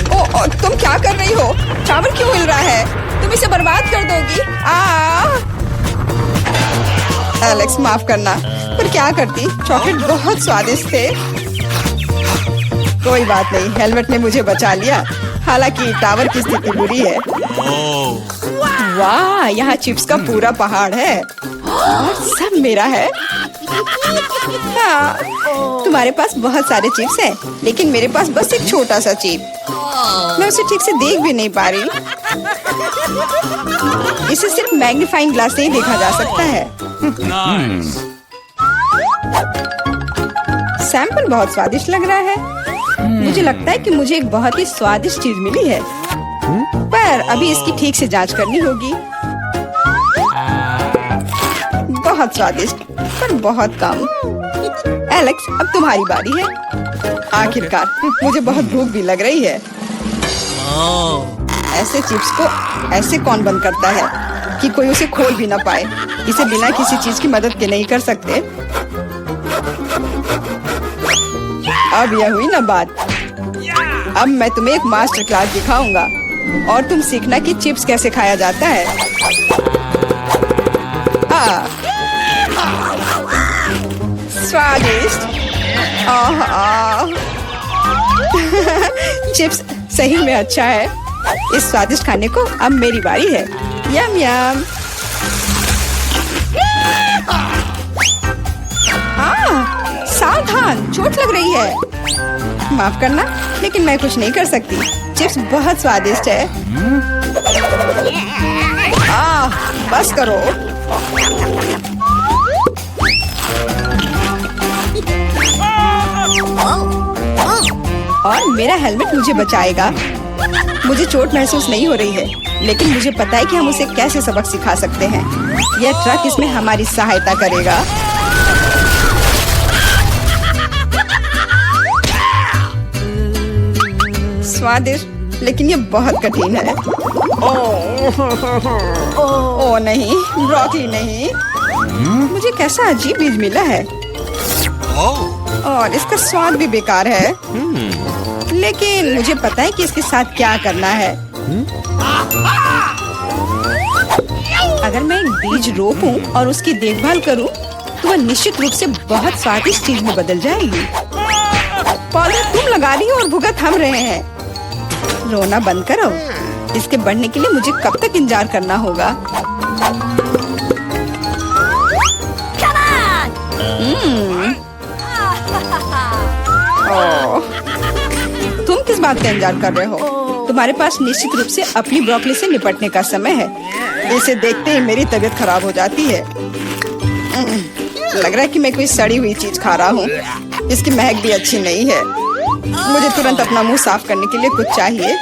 ओ, तुम क्या कर रही हो? चावल क्यों हिल रहा है? तुम इसे बर्बाद कर दोगी। एलेक्स, माफ करना, पर क्या करती? चॉकलेट बहुत स्वादिष्ट थे। कोई बात नहीं, हेलमेट ने मुझे बचा लिया। हालांकि टावर की स्थिति बुरी है। वाह, यहाँ चिप्स का पूरा पहाड़ है और सब मेरा है। हाँ, तुम्हारे पास बहुत सारे चिप्स हैं, लेकिन मेरे पास बस एक छोटा सा चिप। मैं उसे ठीक से देख भी नहीं पा रही। इसे सिर्फ मैग्नीफाइंग ग्लास से ही देखा जा सकता है। Nice. सैंपल बहुत स्वादिष्ट लग रहा है। मुझे लगता है कि मुझे एक बहुत ही स्वादिष्ट चीज मिली है, पर अभी इसकी ठीक से जांच करनी होगी। बहुत स्वादिष्ट, पर बहुत कम। एलेक्स, अब तुम्हारी बारी है। आखिरकार, मुझे बहुत भूख भी लग रही है। ऐसे चिप्स को ऐसे कौन बंद करता है कि कोई उसे खोल भी ना पाए? इसे बिना किसी चीज की मदद के नहीं कर सकते। अब यह हुई ना बात। अब मैं तुम्हें एक मास्टर क्लास दिखाऊंगा और तुम सीखना कि चिप्स कैसे खाया जाता है। स्वादिष्ट। चिप्स सही में अच्छा है। इस स्वादिष्ट खाने को अब मेरी बारी है। यम यम। सावधान, चोट लग रही है। माफ करना, लेकिन मैं कुछ नहीं कर सकती। चिप्स बहुत स्वादिष्ट है। बस करो। और मेरा हेलमेट मुझे बचाएगा। मुझे चोट महसूस नहीं हो रही है, लेकिन मुझे पता है कि हम उसे कैसे सबक सिखा सकते हैं। यह ट्रक इसमें हमारी सहायता करेगा। स्वादिष्ट, लेकिन ये बहुत कठिन है। ओ नहीं, ब्रोकली नहीं। मुझे कैसा अजीब बीज मिला है और इसका स्वाद भी बेकार है। लेकिन मुझे पता है कि इसके साथ क्या करना है। अगर मैं एक बीज रोपूं और उसकी देखभाल करूं, तो वह निश्चित रूप से बहुत स्वादिष्ट चीज में बदल जाएगी। पौधा तुम लगा रही हो और भुगत हम रहे हैं। रोना बंद करो। इसके बढ़ने के लिए मुझे कब तक इंतजार करना होगा? तुम किस बात का इंतजार कर रहे हो? तुम्हारे पास निश्चित रूप से अपनी ब्रोकली से निपटने का समय है। इसे देखते ही मेरी तबीयत खराब हो जाती है। लग रहा है कि मैं कोई सड़ी हुई चीज खा रहा हूँ। इसकी महक भी अच्छी नहीं है। मुझे तुरंत अपना मुंह साफ करने के लिए कुछ चाहिए।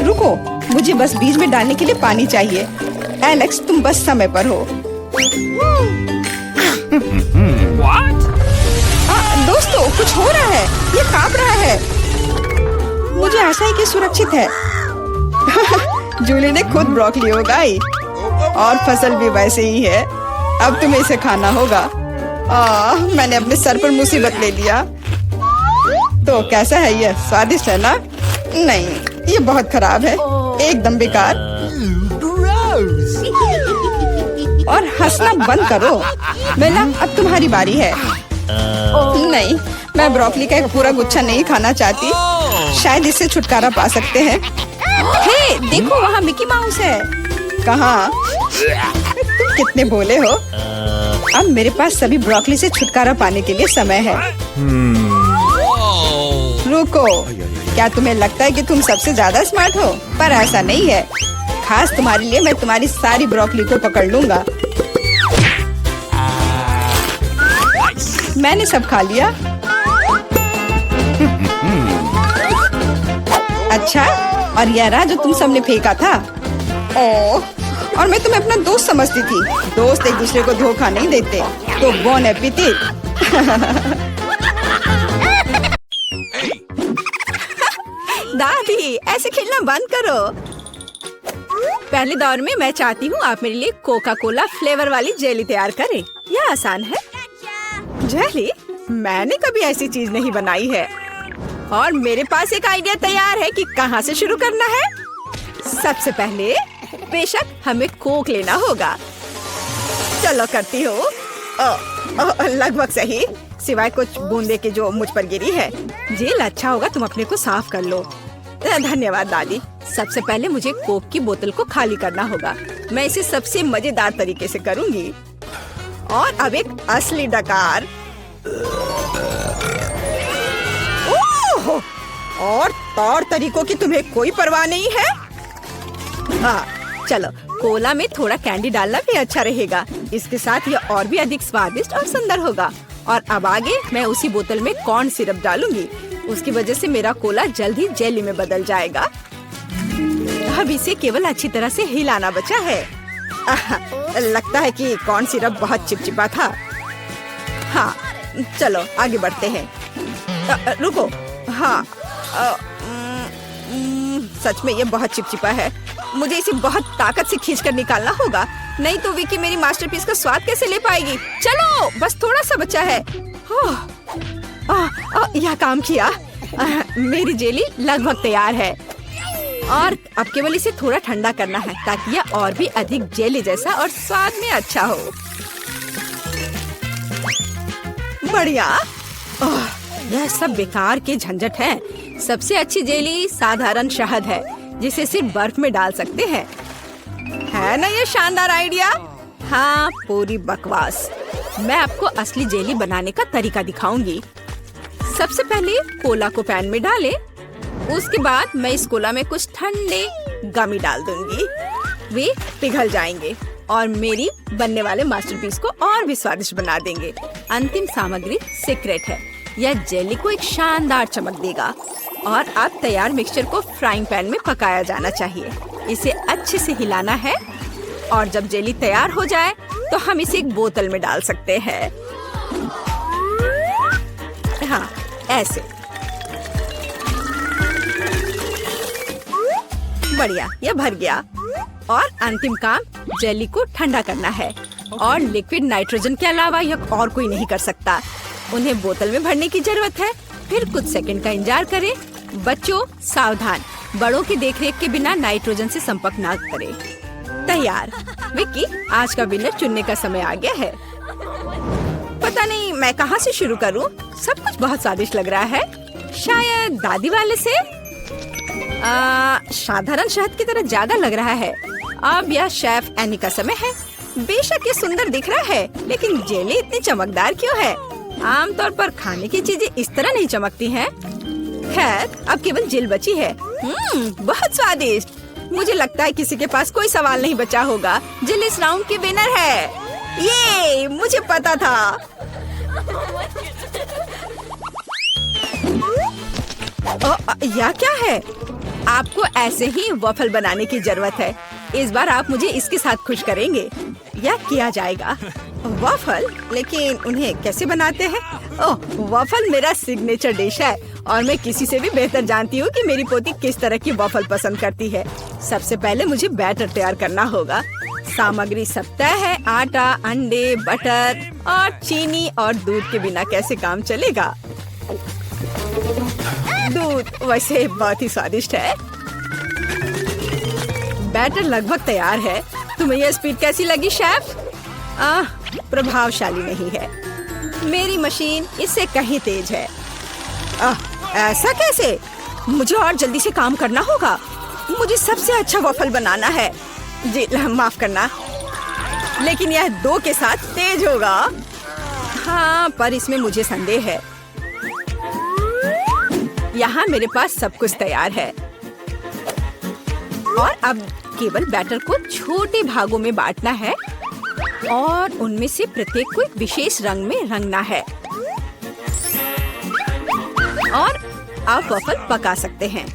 रुको, मुझे बस बीज में डालने के लिए पानी चाहिए। एलेक्स, तुम बस समय पर हो। दोस्तों, कुछ हो रहा है। ये कांप रहा है। मुझे आशा है कि सुरक्षित है। जूली ने खुद ब्रोकली उगाई और फसल भी वैसे ही है। अब तुम्हें इसे खाना होगा। मैंने अपने सर पर मुसीबत ले लिया। तो कैसा है ये? स्वादिष्ट है ना? नहीं, ये बहुत खराब है, एकदम बेकार। और हंसना बंद करो। मेला, अब तुम्हारी बारी है। नहीं, मैं ब्रोकली का एक पूरा गुच्छा नहीं खाना चाहती। शायद इससे छुटकारा पा सकते हैं। हे, देखो, वहाँ मिकी माउस है। कहाँ? तुम कितने भोले हो। अब मेरे पास सभी ब्रोकली से छुटकारा पाने के लिए समय है। रुको, क्या तुम्हें लगता है कि तुम सबसे ज्यादा स्मार्ट हो? पर ऐसा नहीं है। खास तुम्हारे लिए मैं तुम्हारी सारी ब्रोकली को पकड़ लूंगा। मैंने सब खा लिया। अच्छा, और यह रहा जो तुम सबने फेंका था। और मैं तुम्हें अपना दोस्त समझती थी। दोस्त एक दूसरे को धोखा नहीं देते। तो बोन एपेटिट। दादी, ऐसे खेलना बंद करो। पहले दौर में मैं चाहती हूँ आप मेरे लिए कोका कोला फ्लेवर वाली जेली तैयार करें। यह आसान है। जेली? मैंने कभी ऐसी चीज नहीं बनाई है। और मेरे पास एक आइडिया तैयार है कि कहाँ से शुरू करना है। सबसे पहले बेशक हमें कोक लेना होगा। चलो करती हूँ। लगभग सही, सिवाय कुछ बूंदे के जो मुझ पर गिरी है। जेल अच्छा होगा तुम अपने को साफ कर लो। धन्यवाद दादी। सबसे पहले मुझे कोक की बोतल को खाली करना होगा। मैं इसे सबसे मजेदार तरीके से करूंगी। और अब एक असली डकार। ओह! और तौर तरीकों की तुम्हें कोई परवाह नहीं है? चलो, कोला में थोड़ा कैंडी डालना भी अच्छा रहेगा। इसके साथ यह और भी अधिक स्वादिष्ट और सुंदर होगा। और अब आगे मैं उसी बोतल में कॉर्न सिरप डालूंगी। उसकी वजह से मेरा कोला जल्द ही जेली में बदल जाएगा। अब इसे केवल अच्छी तरह से हिलाना बचा है। लगता है कि कॉर्न सिरप बहुत चिपचिपा था। हाँ, चलो आगे बढ़ते हैं। रुको, हाँ, सच में ये बहुत चिपचिपा है। मुझे इसे बहुत ताकत से खींचकर निकालना होगा, नहीं तो विकी मेरी मास्टरपीस का स्वाद कैसे ले पाएगी। चलो, बस थोड़ा सा बचा है। यह काम किया। मेरी जेली लगभग तैयार है। और अब केवल इसे थोड़ा ठंडा करना है ताकि यह और भी अधिक जेली जैसा और स्वाद में अच्छा हो। बढ़िया। यह सब बेकार के झंझट है। सबसे अच्छी जेली साधारण शहद है जिसे सिर्फ बर्फ में डाल सकते हैं। है ना ये शानदार आइडिया? हाँ, पूरी बकवास। मैं आपको असली जेली बनाने का तरीका दिखाऊंगी। सबसे पहले कोला को पैन में डालें। उसके बाद मैं इस कोला में कुछ ठंडे गमी डाल दूंगी। वे पिघल जाएंगे और मेरी बनने वाले मास्टरपीस को और भी स्वादिष्ट बना देंगे। अंतिम सामग्री सीक्रेट है। यह जेली को एक शानदार चमक देगा। और अब तैयार मिक्सचर को फ्राइंग पैन में पकाया जाना चाहिए। इसे अच्छे से हिलाना है और जब जेली तैयार हो जाए तो हम इसे एक बोतल में डाल सकते हैं। हाँ, ऐसे। बढ़िया, यह भर गया। और अंतिम काम जेली को ठंडा करना है। और लिक्विड नाइट्रोजन के अलावा यह और कोई नहीं कर सकता। उन्हें बोतल में भरने की जरूरत है। फिर कुछ सेकंड का इंतजार करें। बच्चों सावधान, बड़ों की देखरेख के बिना नाइट्रोजन से संपर्क न करें। तैयार। विक्की, आज का विनर चुनने का समय आ गया है। पता नहीं मैं कहाँ से शुरू करूँ। सब कुछ बहुत स्वादिष्ट लग रहा है। शायद दादी वाले से। साधारण शहद की तरह ज्यादा लग रहा है। अब यह शेफ एनी का समय है। बेशक ये सुंदर दिख रहा है, लेकिन जेली इतनी चमकदार क्यों है? आमतौर पर खाने की चीजें इस तरह नहीं चमकती हैं। खैर, अब केवल जेल बची है। बहुत स्वादिष्ट। मुझे लगता है किसी के पास कोई सवाल नहीं बचा होगा। जेल इस राउंड की विनर है। ये मुझे पता था। यह क्या है? आपको ऐसे ही वॉफल बनाने की जरूरत है। इस बार आप मुझे इसके साथ खुश करेंगे। यह किया जाएगा। वॉफल? लेकिन उन्हें कैसे बनाते हैं? ओह, वॉफल मेरा सिग्नेचर डिश है और मैं किसी से भी बेहतर जानती हूँ कि मेरी पोती किस तरह की वॉफल पसंद करती है। सबसे पहले मुझे बैटर तैयार करना होगा। सामग्री सब तय है। आटा, अंडे, बटर और चीनी और दूध के बिना कैसे काम चलेगा? दूध वैसे बहुत ही स्वादिष्ट है। बैटर लगभग तैयार है। तुम्हें यह स्पीड कैसी लगी शेफ? प्रभावशाली नहीं है। मेरी मशीन इससे कहीं तेज है। ऐसा कैसे? मुझे और जल्दी से काम करना होगा। मुझे सबसे अच्छा वॉफल बनाना है। जी माफ करना, लेकिन यह 2 के साथ तेज होगा। हाँ, पर इसमें मुझे संदेह है। यहाँ मेरे पास सब कुछ तैयार है और अब केवल बैटर को छोटे भागों में बांटना है और उनमें से प्रत्येक को एक विशेष रंग में रंगना है। और आप वॉफल पका सकते हैं।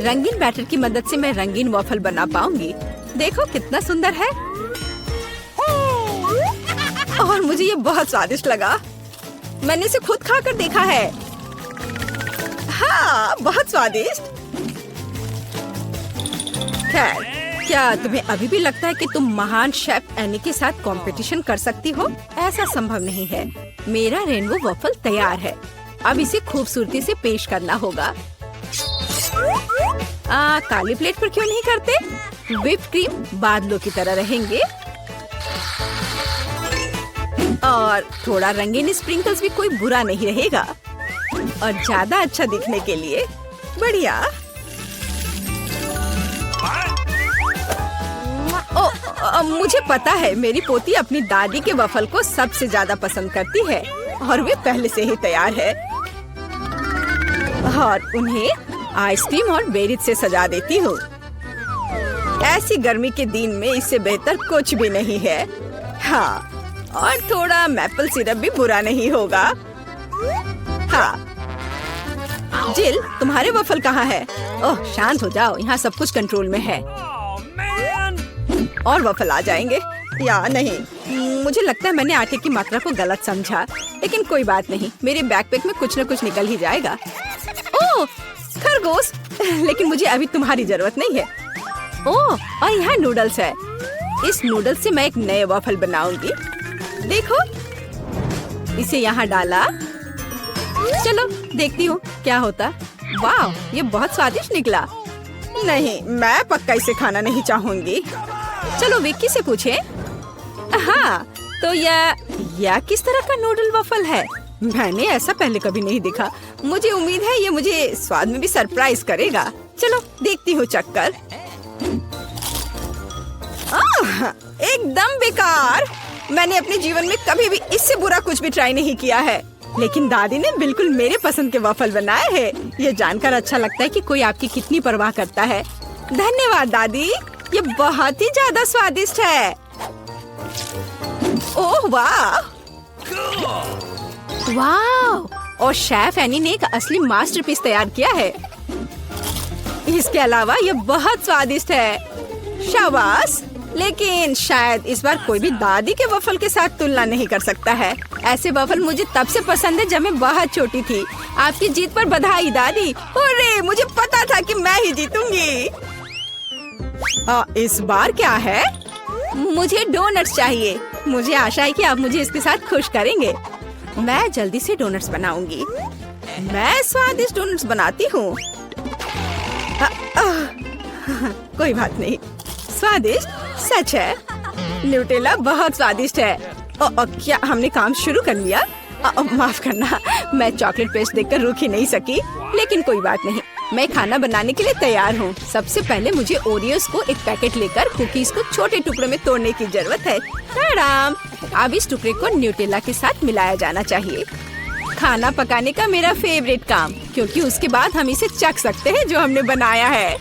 रंगीन बैटर की मदद से मैं रंगीन वॉफल बना पाऊंगी। देखो कितना सुंदर है। और मुझे ये बहुत स्वादिष्ट लगा। मैंने इसे खुद खाकर देखा है। हाँ, बहुत स्वादिष्ट। खैर, क्या तुम्हें अभी भी लगता है कि तुम महान शेफ एनी के साथ कंपटीशन कर सकती हो? ऐसा संभव नहीं है। मेरा रेनबो वॉफल तैयार है। अब इसे खूबसूरती से पेश करना होगा। काली प्लेट पर क्यों नहीं करते? व्हिप क्रीम बादलों की तरह रहेंगे और थोड़ा रंगीन स्प्रिंकल्स भी कोई बुरा नहीं रहेगा और ज्यादा अच्छा दिखने के लिए बढ़िया। मुझे पता है मेरी पोती अपनी दादी के वफल को सबसे ज्यादा पसंद करती है और वे पहले से ही तैयार है और उन्हें आइसक्रीम और बेरीज से सजा देती हूँ। ऐसी गर्मी के दिन में इससे बेहतर कुछ भी नहीं है। हाँ, और थोड़ा मैपल सिरप भी बुरा नहीं होगा। हाँ, जिल तुम्हारे वफल कहाँ है? ओह शांत हो जाओ, यहाँ सब कुछ कंट्रोल में है। और वफल आ जाएंगे या नहीं? मुझे लगता है मैंने आटे की मात्रा को गलत समझा, लेकिन कोई बात नहीं, मेरे बैकपैक में कुछ न कुछ निकल ही जाएगा। ओह खरगोश, लेकिन मुझे अभी तुम्हारी जरूरत नहीं है। ओह और यहाँ नूडल्स है। इस नूडल्स से मैं एक नए वॉफल बनाऊंगी। देखो, इसे यहाँ डाला। चलो देखती हूँ क्या होता। वाह, ये बहुत स्वादिष्ट निकला। नहीं, मैं पक्का इसे खाना नहीं चाहूंगी। चलो विक्की से पूछे। हाँ, तो यह किस तरह का नूडल वॉफल है? मैंने ऐसा पहले कभी नहीं देखा। मुझे उम्मीद है ये मुझे स्वाद में भी सरप्राइज करेगा। चलो देखती हूँ चक्कर। एकदम बेकार। मैंने अपने जीवन में कभी भी इससे बुरा कुछ भी ट्राई नहीं किया है, लेकिन दादी ने बिल्कुल मेरे पसंद के वॉफल बनाए हैं। ये जानकर अच्छा लगता है कि कोई आपकी कितनी परवाह करता है। धन्यवाद दादी, ये बहुत ही ज्यादा स्वादिष्ट है। ओह वाह, वाह! और शेफ एनी ने एक असली मास्टरपीस तैयार किया है। इसके अलावा ये बहुत स्वादिष्ट है। शाबाश! लेकिन शायद इस बार कोई भी दादी के वफल के साथ तुलना नहीं कर सकता है। ऐसे वफल मुझे तब से पसंद है जब मैं बहुत छोटी थी। आपकी जीत पर बधाई दादी। अरे मुझे पता था कि मैं ही जीतूंगी। इस बार क्या है? मुझे डोनट्स चाहिए। मुझे आशा है कि आप मुझे इसके साथ खुश करेंगे। मैं जल्दी से डोनट्स बनाऊंगी। मैं स्वादिष्ट डोनट्स बनाती हूँ। कोई बात नहीं, स्वादिष्ट सच है। न्यूटेला बहुत स्वादिष्ट है। क्या हमने काम शुरू कर लिया? माफ करना, मैं चॉकलेट पेस्ट देखकर रुक ही नहीं सकी, लेकिन कोई बात नहीं, मैं खाना बनाने के लिए तैयार हूँ। सबसे पहले मुझे ओरियोस को एक पैकेट लेकर कुकीज को छोटे टुकड़ों में तोड़ने की जरूरत है। आराम। अब इस टुकड़े को न्यूटेला के साथ मिलाया जाना चाहिए। खाना पकाने का मेरा फेवरेट काम, क्योंकि उसके बाद हम इसे चख सकते हैं जो हमने बनाया है।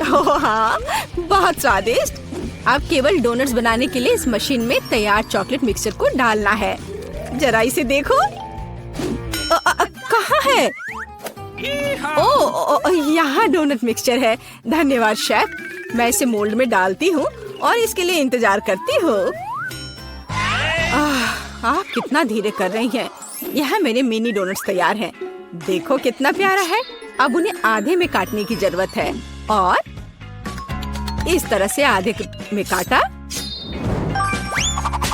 ओह हाँ, बहुत स्वादिष्ट। अब केवल डोनट्स बनाने के लिए इस मशीन में तैयार चॉकलेट मिक्सचर को डालना है। जरा इसे देखो। कहाँ है? ओह, यहाँ डोनट मिक्सचर है। धन्यवाद शेफ। मैं इसे मोल्ड में डालती हूँ और इसके लिए इंतजार करती हूँ। आप कितना धीरे कर रही हैं। यहाँ मेरे मिनी डोनट्स तैयार हैं। देखो कितना प्यारा है। अब उन्हें आधे में काटने की जरूरत है और इस तरह से आधे में काटा।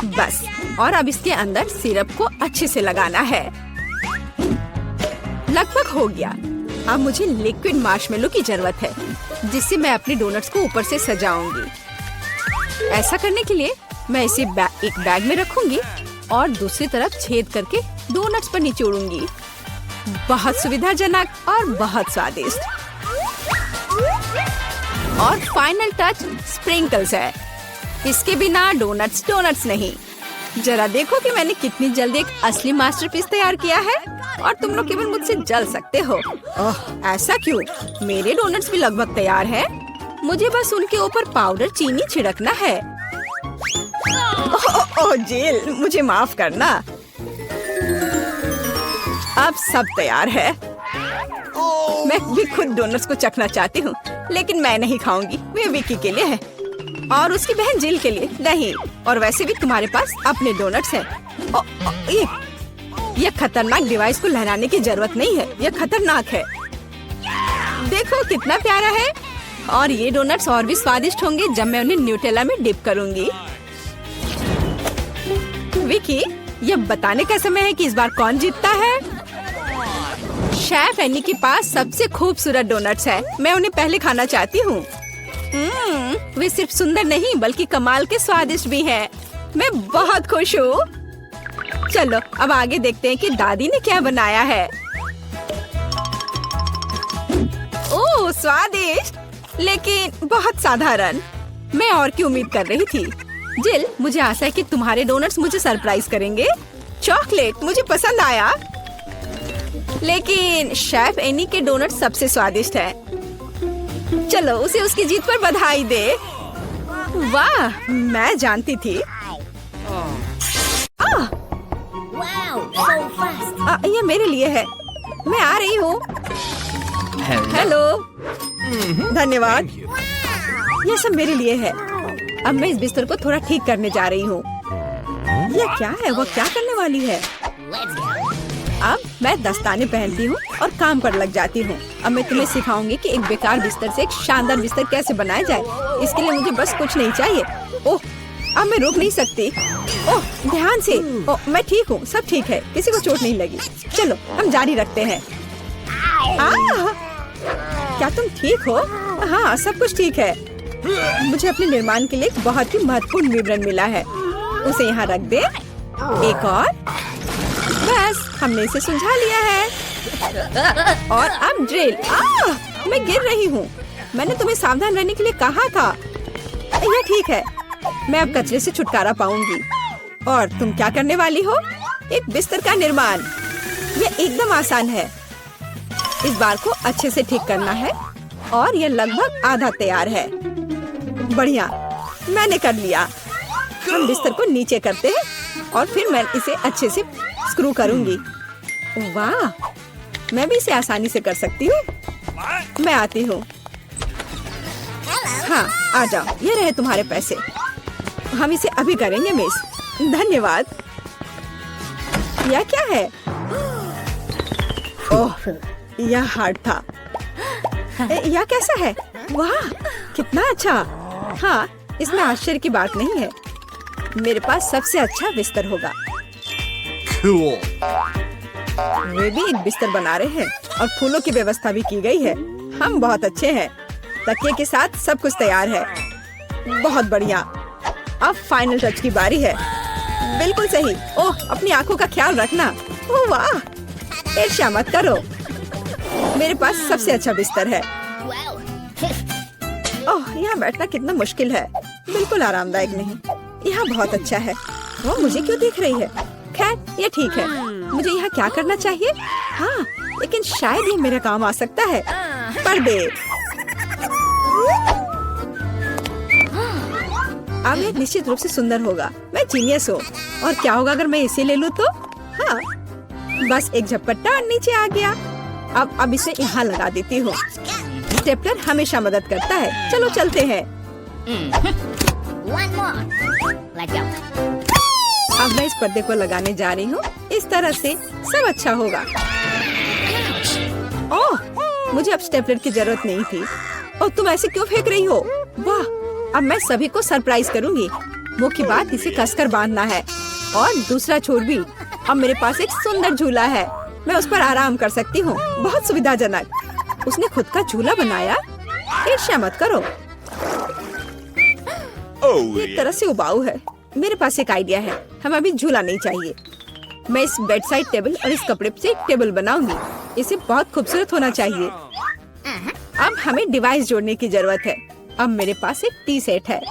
बस, और अब इसके अंदर सिरप को अच्छे से लगाना है। लगभग हो गया। अब मुझे लिक्विड मार्शमेलो की जरूरत है, जिससे मैं अपने डोनट्स को ऊपर से सजाऊंगी। ऐसा करने के लिए मैं इसे एक बैग में रखूंगी और दूसरी तरफ छेद करके डोनट्स पर निचोड़ूंगी। बहुत सुविधाजनक और बहुत स्वादिष्ट। और फाइनल टच स्प्रिंकल्स है। इसके बिना डोनट्स डोनट्स नहीं। जरा देखो कि मैंने कितनी जल्दी एक असली मास्टरपीस तैयार किया है और तुम लोग केवल मुझसे जल सकते हो। ओह, ऐसा क्यों? मेरे डोनट्स भी लगभग तैयार हैं। मुझे बस उनके ऊपर पाउडर चीनी छिड़कना है। ओह जेल, मुझे माफ करना। अब सब तैयार है। मैं भी खुद डोनट्स को चखना चाहती हूँ, लेकिन मैं नहीं खाऊंगी। वे विकी के लिए है और उसकी बहन जिल के लिए नहीं। और वैसे भी तुम्हारे पास अपने डोनट्स हैं। ये खतरनाक डिवाइस को लहराने की जरूरत नहीं है। यह खतरनाक है। देखो कितना प्यारा है। और ये डोनट्स और भी स्वादिष्ट होंगे जब मैं उन्हें न्यूटेला में डिप करूंगी। विकी, ये बताने का समय है कि इस बार कौन जीतता है। शेफ एनी के पास सबसे खूबसूरत डोनट्स है। मैं उन्हें पहले खाना चाहती हूँ। वे सिर्फ सुंदर नहीं बल्कि कमाल के स्वादिष्ट भी हैं। मैं बहुत खुश हूँ। चलो अब आगे देखते हैं कि दादी ने क्या बनाया है। ओह स्वादिष्ट, लेकिन बहुत साधारण। मैं और की उम्मीद कर रही थी। जिल, मुझे आशा है कि तुम्हारे डोनट्स मुझे सरप्राइज करेंगे। चॉकलेट मुझे पसंद आया, लेकिन शेफ एनी के डोनट सबसे स्वादिष्ट है। चलो उसे उसकी जीत पर बधाई दे। वाह, मैं जानती थी। ये मेरे लिए है। मैं आ रही हूँ। हेलो, धन्यवाद। ये सब मेरे लिए है। अब मैं इस बिस्तर को थोड़ा ठीक करने जा रही हूँ। यह क्या है? वो क्या करने वाली है? अब मैं दस्ताने पहनती हूँ और काम पर लग जाती हूँ। अब मैं तुम्हें सिखाऊंगी कि एक बेकार बिस्तर से एक शानदार बिस्तर कैसे बनाया जाए। इसके लिए मुझे बस कुछ नहीं चाहिए। ओह, अब मैं रुक नहीं सकती। ओह, ध्यान से। ओह, मैं ठीक हूँ, सब ठीक है, किसी को चोट नहीं लगी। चलो हम जारी रखते हैं। क्या तुम ठीक हो? हाँ, सब कुछ ठीक है। मुझे अपने निर्माण के लिए एक बहुत ही महत्वपूर्ण विवरण मिला है। उसे यहाँ रख दे। एक और। बस, हमने इसे सुलझा लिया है। और अब ड्रिल। मैं गिर रही हूँ। मैंने तुम्हें सावधान रहने के लिए कहा था। यह ठीक है। मैं अब कचरे से छुटकारा पाऊंगी। और तुम क्या करने वाली हो? एक बिस्तर का निर्माण। यह एकदम आसान है। इस बार को अच्छे से ठीक करना है और यह लगभग आधा तैयार है। बढ़िया, मैंने कर लिया। हम बिस्तर को नीचे करते हैं और फिर मैं इसे अच्छे से स्क्रू करूंगी। वाह, मैं भी इसे आसानी से कर सकती हूँ। मैं आती हूँ। हाँ, आ जाओ। ये रहे तुम्हारे पैसे। हम इसे अभी करेंगे मिस। धन्यवाद। यह क्या है? ओह, यह हार्ड था। यह कैसा है? वाह, कितना अच्छा। हाँ, इसमें आश्चर्य की बात नहीं है। मेरे पास सबसे अच्छा बिस्तर होगा। Cool. वे भी एक बिस्तर बना रहे हैं और फूलों की व्यवस्था भी की गई है। हम बहुत अच्छे हैं। तकिए के साथ सब कुछ तैयार है। बहुत बढ़िया। अब फाइनल टच की बारी है। बिल्कुल सही। ओह, अपनी आंखों का ख्याल रखना। ओह वाह, ईर्ष्या मत करो। मेरे पास सबसे अच्छा बिस्तर है। ओह, यहाँ बैठना कितना मुश्किल है। बिल्कुल आरामदायक नहीं। यहाँ बहुत अच्छा है। वो मुझे क्यों देख रही है? खैर, ये ठीक है। मुझे यहाँ क्या करना चाहिए? हाँ, लेकिन शायद ये मेरे काम आ सकता है। पर्दे। अब ये निश्चित रूप से सुंदर होगा। मैं जीनियस हूँ। और क्या होगा अगर मैं इसे ले लूँ तो? हाँ, बस एक झपट्टा और नीचे आ गया। अब इसे यहाँ लगा देती हूँ। स्टेपलर हमेशा मदद करता है। चलो चलते हैं। अब मैं इस पर्दे को लगाने जा रही हूँ। इस तरह से सब अच्छा होगा। ओह, मुझे अब स्टेपलर की जरूरत नहीं थी। और तुम ऐसे क्यों फेंक रही हो? वाह, अब मैं सभी को सरप्राइज करूंगी। मुख्य बात इसे कसकर बांधना है और दूसरा छोर भी। अब मेरे पास एक सुंदर झूला है। मैं उस पर आराम कर सकती हूँ। बहुत सुविधाजनक। उसने खुद का झूला बनाया। ईर्ष्या मत करो। एक तरह से उबाऊ है। मेरे पास एक आइडिया है। हमें अभी झूला नहीं चाहिए। मैं इस बेड साइड टेबल और इस कपड़े से एक टेबल बनाऊंगी। इसे बहुत खूबसूरत होना चाहिए। अब हमें डिवाइस जोड़ने की जरूरत है। अब मेरे पास एक टी सेट है,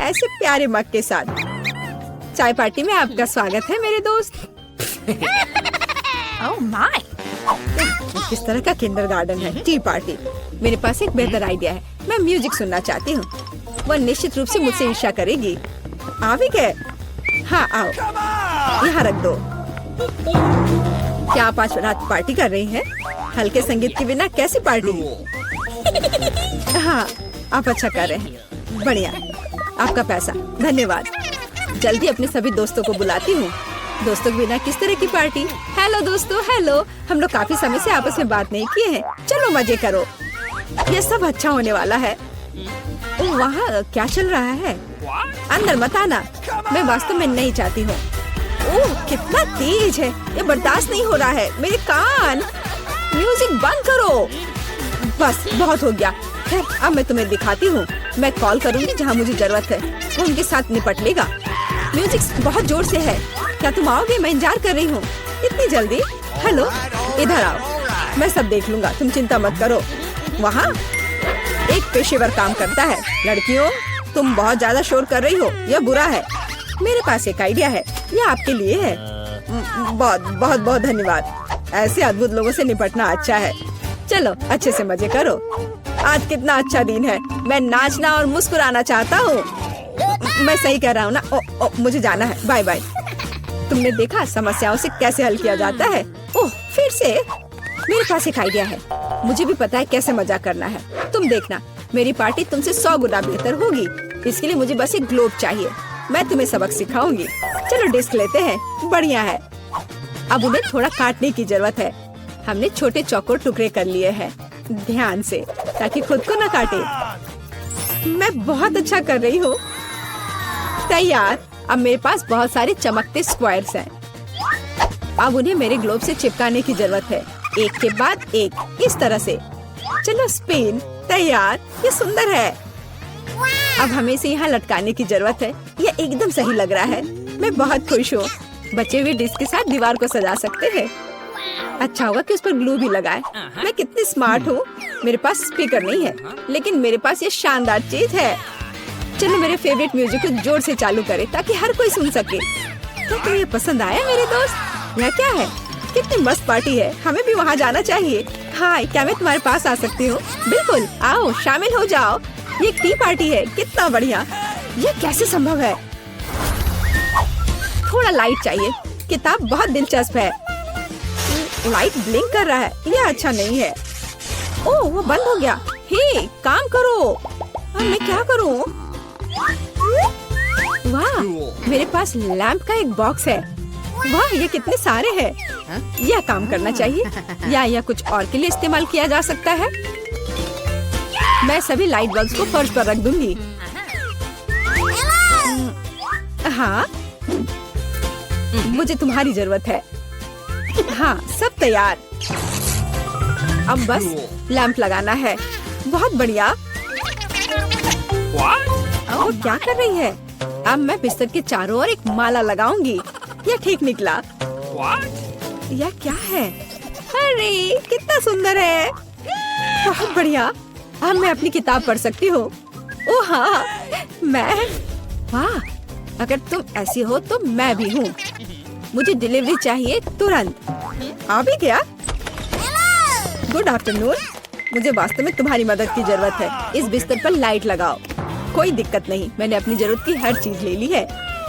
ऐसे प्यारे मग के साथ। चाय पार्टी में आपका स्वागत है मेरे दोस्त। ओह माय, किस तरह का किंडरगार्टन है। T party. मेरे पास एक बेहतर आइडिया है। मैं म्यूजिक सुनना चाहती हूँ। वह निश्चित रूप से मुझसे ईर्ष्या करेगी। आ भी गए? हाँ, आओ, यहाँ रख दो। क्या आप आज रात पार्टी कर रही हैं? हल्के संगीत के बिना कैसी पार्टी? हाँ, आप अच्छा कर रहे हैं। बढ़िया, आपका पैसा। धन्यवाद। जल्दी अपने सभी दोस्तों को बुलाती हूँ। दोस्तों के बिना किस तरह की पार्टी? हेलो दोस्तों, हेलो। हम लोग काफी समय से आपस में बात नहीं किए हैं। चलो मजे करो। ये सब अच्छा होने वाला है। वहाँ क्या चल रहा है? अंदर मत आना, मैं वास्तव में नहीं चाहती हूँ। ओह कितना तेज है, ये बर्दाश्त नहीं हो रहा है। मेरे कान, म्यूजिक बंद करो। बस बहुत हो गया। खैर अब मैं तुम्हें दिखाती हूँ। मैं कॉल करूँगी जहाँ मुझे जरूरत है, वो उनके साथ निपट लेगा। म्यूजिक बहुत जोर से है, क्या तुम आओगे? मैं इंतजार कर रही हूँ। इतनी जल्दी? हेलो, इधर आओ, मैं सब देख लूंगा, तुम चिंता मत करो। वहाँ एक पेशेवर काम करता है। लड़कियों, तुम बहुत ज्यादा शोर कर रही हो, यह बुरा है। मेरे पास एक आइडिया है, यह आपके लिए है। बहुत बहुत बहुत धन्यवाद। ऐसे अद्भुत लोगों से निपटना अच्छा है। चलो अच्छे से मजे करो। आज कितना अच्छा दिन है, मैं नाचना और मुस्कुराना चाहता हूँ। मैं सही कह रहा हूँ ना? ओ, मुझे जाना है, बाय बाय। तुमने देखा समस्याओं से कैसे हल किया जाता है। ओह फिर से? मेरे पास एक आइडिया है, मुझे भी पता है कैसे मजाक करना है। तुम देखना, मेरी पार्टी तुमसे 100 गुना बेहतर होगी। इसके लिए मुझे बस एक ग्लोब चाहिए, मैं तुम्हें सबक सिखाऊंगी। चलो डिस्क लेते हैं, बढ़िया है। अब उन्हें थोड़ा काटने की जरूरत है। हमने छोटे चौकोर टुकड़े कर लिए हैं, ध्यान से, ताकि खुद को न काटे। मैं बहुत अच्छा कर रही हूँ। तैयार। अब मेरे पास बहुत सारे चमकते स्क्वायर्स हैं। अब उन्हें मेरे ग्लोब से चिपकाने की जरूरत है, एक के बाद एक, इस तरह से। चलो स्पिन। तैयार, ये सुंदर है। अब हमें इसे यहाँ लटकाने की जरूरत है। यह एकदम सही लग रहा है, मैं बहुत खुश हूँ। बचे हुए डिस्क के साथ दीवार को सजा सकते हैं। अच्छा होगा कि उस पर ग्लू भी लगाए। मैं कितनी स्मार्ट हूँ। मेरे पास स्पीकर नहीं है, लेकिन मेरे पास ये शानदार चीज है। चलो मेरे फेवरेट म्यूजिक को जोर से चालू करें ताकि हर कोई सुन सके। क्या तुम्हें ये पसंद आया मेरे दोस्त? यह क्या है? कितनी मस्त पार्टी है, हमें भी वहाँ जाना चाहिए। हाय, क्या मैं तुम्हारे पास आ सकती हूँ? बिल्कुल, आओ शामिल हो जाओ। ये एक टी पार्टी है, कितना बढ़िया। यह कैसे संभव है? थोड़ा लाइट चाहिए। किताब बहुत दिलचस्प है। लाइट ब्लिंक कर रहा है, यह अच्छा नहीं है। ओह वो बंद हो गया। हे काम करो। अब मैं क्या करूँ? वाह, मेरे पास लैंप का एक बॉक्स है। वाह, ये कितने सारे हैं। यह काम करना चाहिए या यह कुछ और के लिए इस्तेमाल किया जा सकता है। मैं सभी लाइट बल्ब्स को फर्श पर रख दूंगी। हाँ, मुझे तुम्हारी जरूरत है। हाँ, सब तैयार। अब बस लैंप लगाना है। बहुत बढ़िया। वो क्या कर रही है? अब मैं बिस्तर के चारों ओर एक माला लगाऊंगी। यह ठीक निकला। यह क्या है? अरे कितना सुंदर है, बहुत बढ़िया। अब मैं अपनी किताब पढ़ सकती हूँ। ओह हाँ, मैं, वाह, अगर तुम ऐसी हो तो मैं भी हूँ। मुझे डिलीवरी चाहिए तुरंत। आ भी गया। Good afternoon. मुझे वास्तव में तुम्हारी मदद की जरूरत है। इस बिस्तर पर लाइट लगाओ। कोई दिक्कत नहीं, मैंने अपनी जरूरत की हर चीज ले ली है।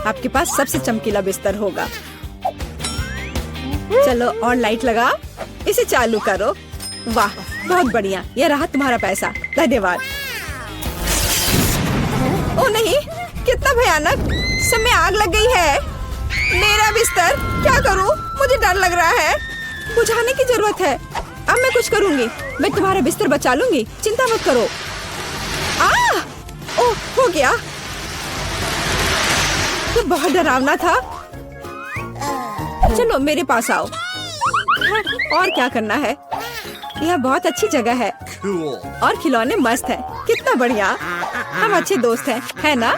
आपके पास सबसे चमकीला बिस्तर होगा। चलो और लाइट लगाओ, इसे चालू करो। वाह, बहुत बढ़िया। यह रहा तुम्हारा पैसा, धन्यवाद। ओ नहीं, कितना भयानक। सब में आग लग गई है। मेरा बिस्तर, क्या करूं? मुझे डर लग रहा है। बुझाने की जरूरत है। अब मैं कुछ करूंगी, मैं तुम्हारा बिस्तर बचा लूंगी, चिंता मत करो। ओह हो गया। तो बहुत डरावना था। चलो मेरे पास आओ। और क्या करना है? यह बहुत अच्छी जगह है और खिलौने मस्त है। कितना बढ़िया। हम अच्छे दोस्त हैं, है ना?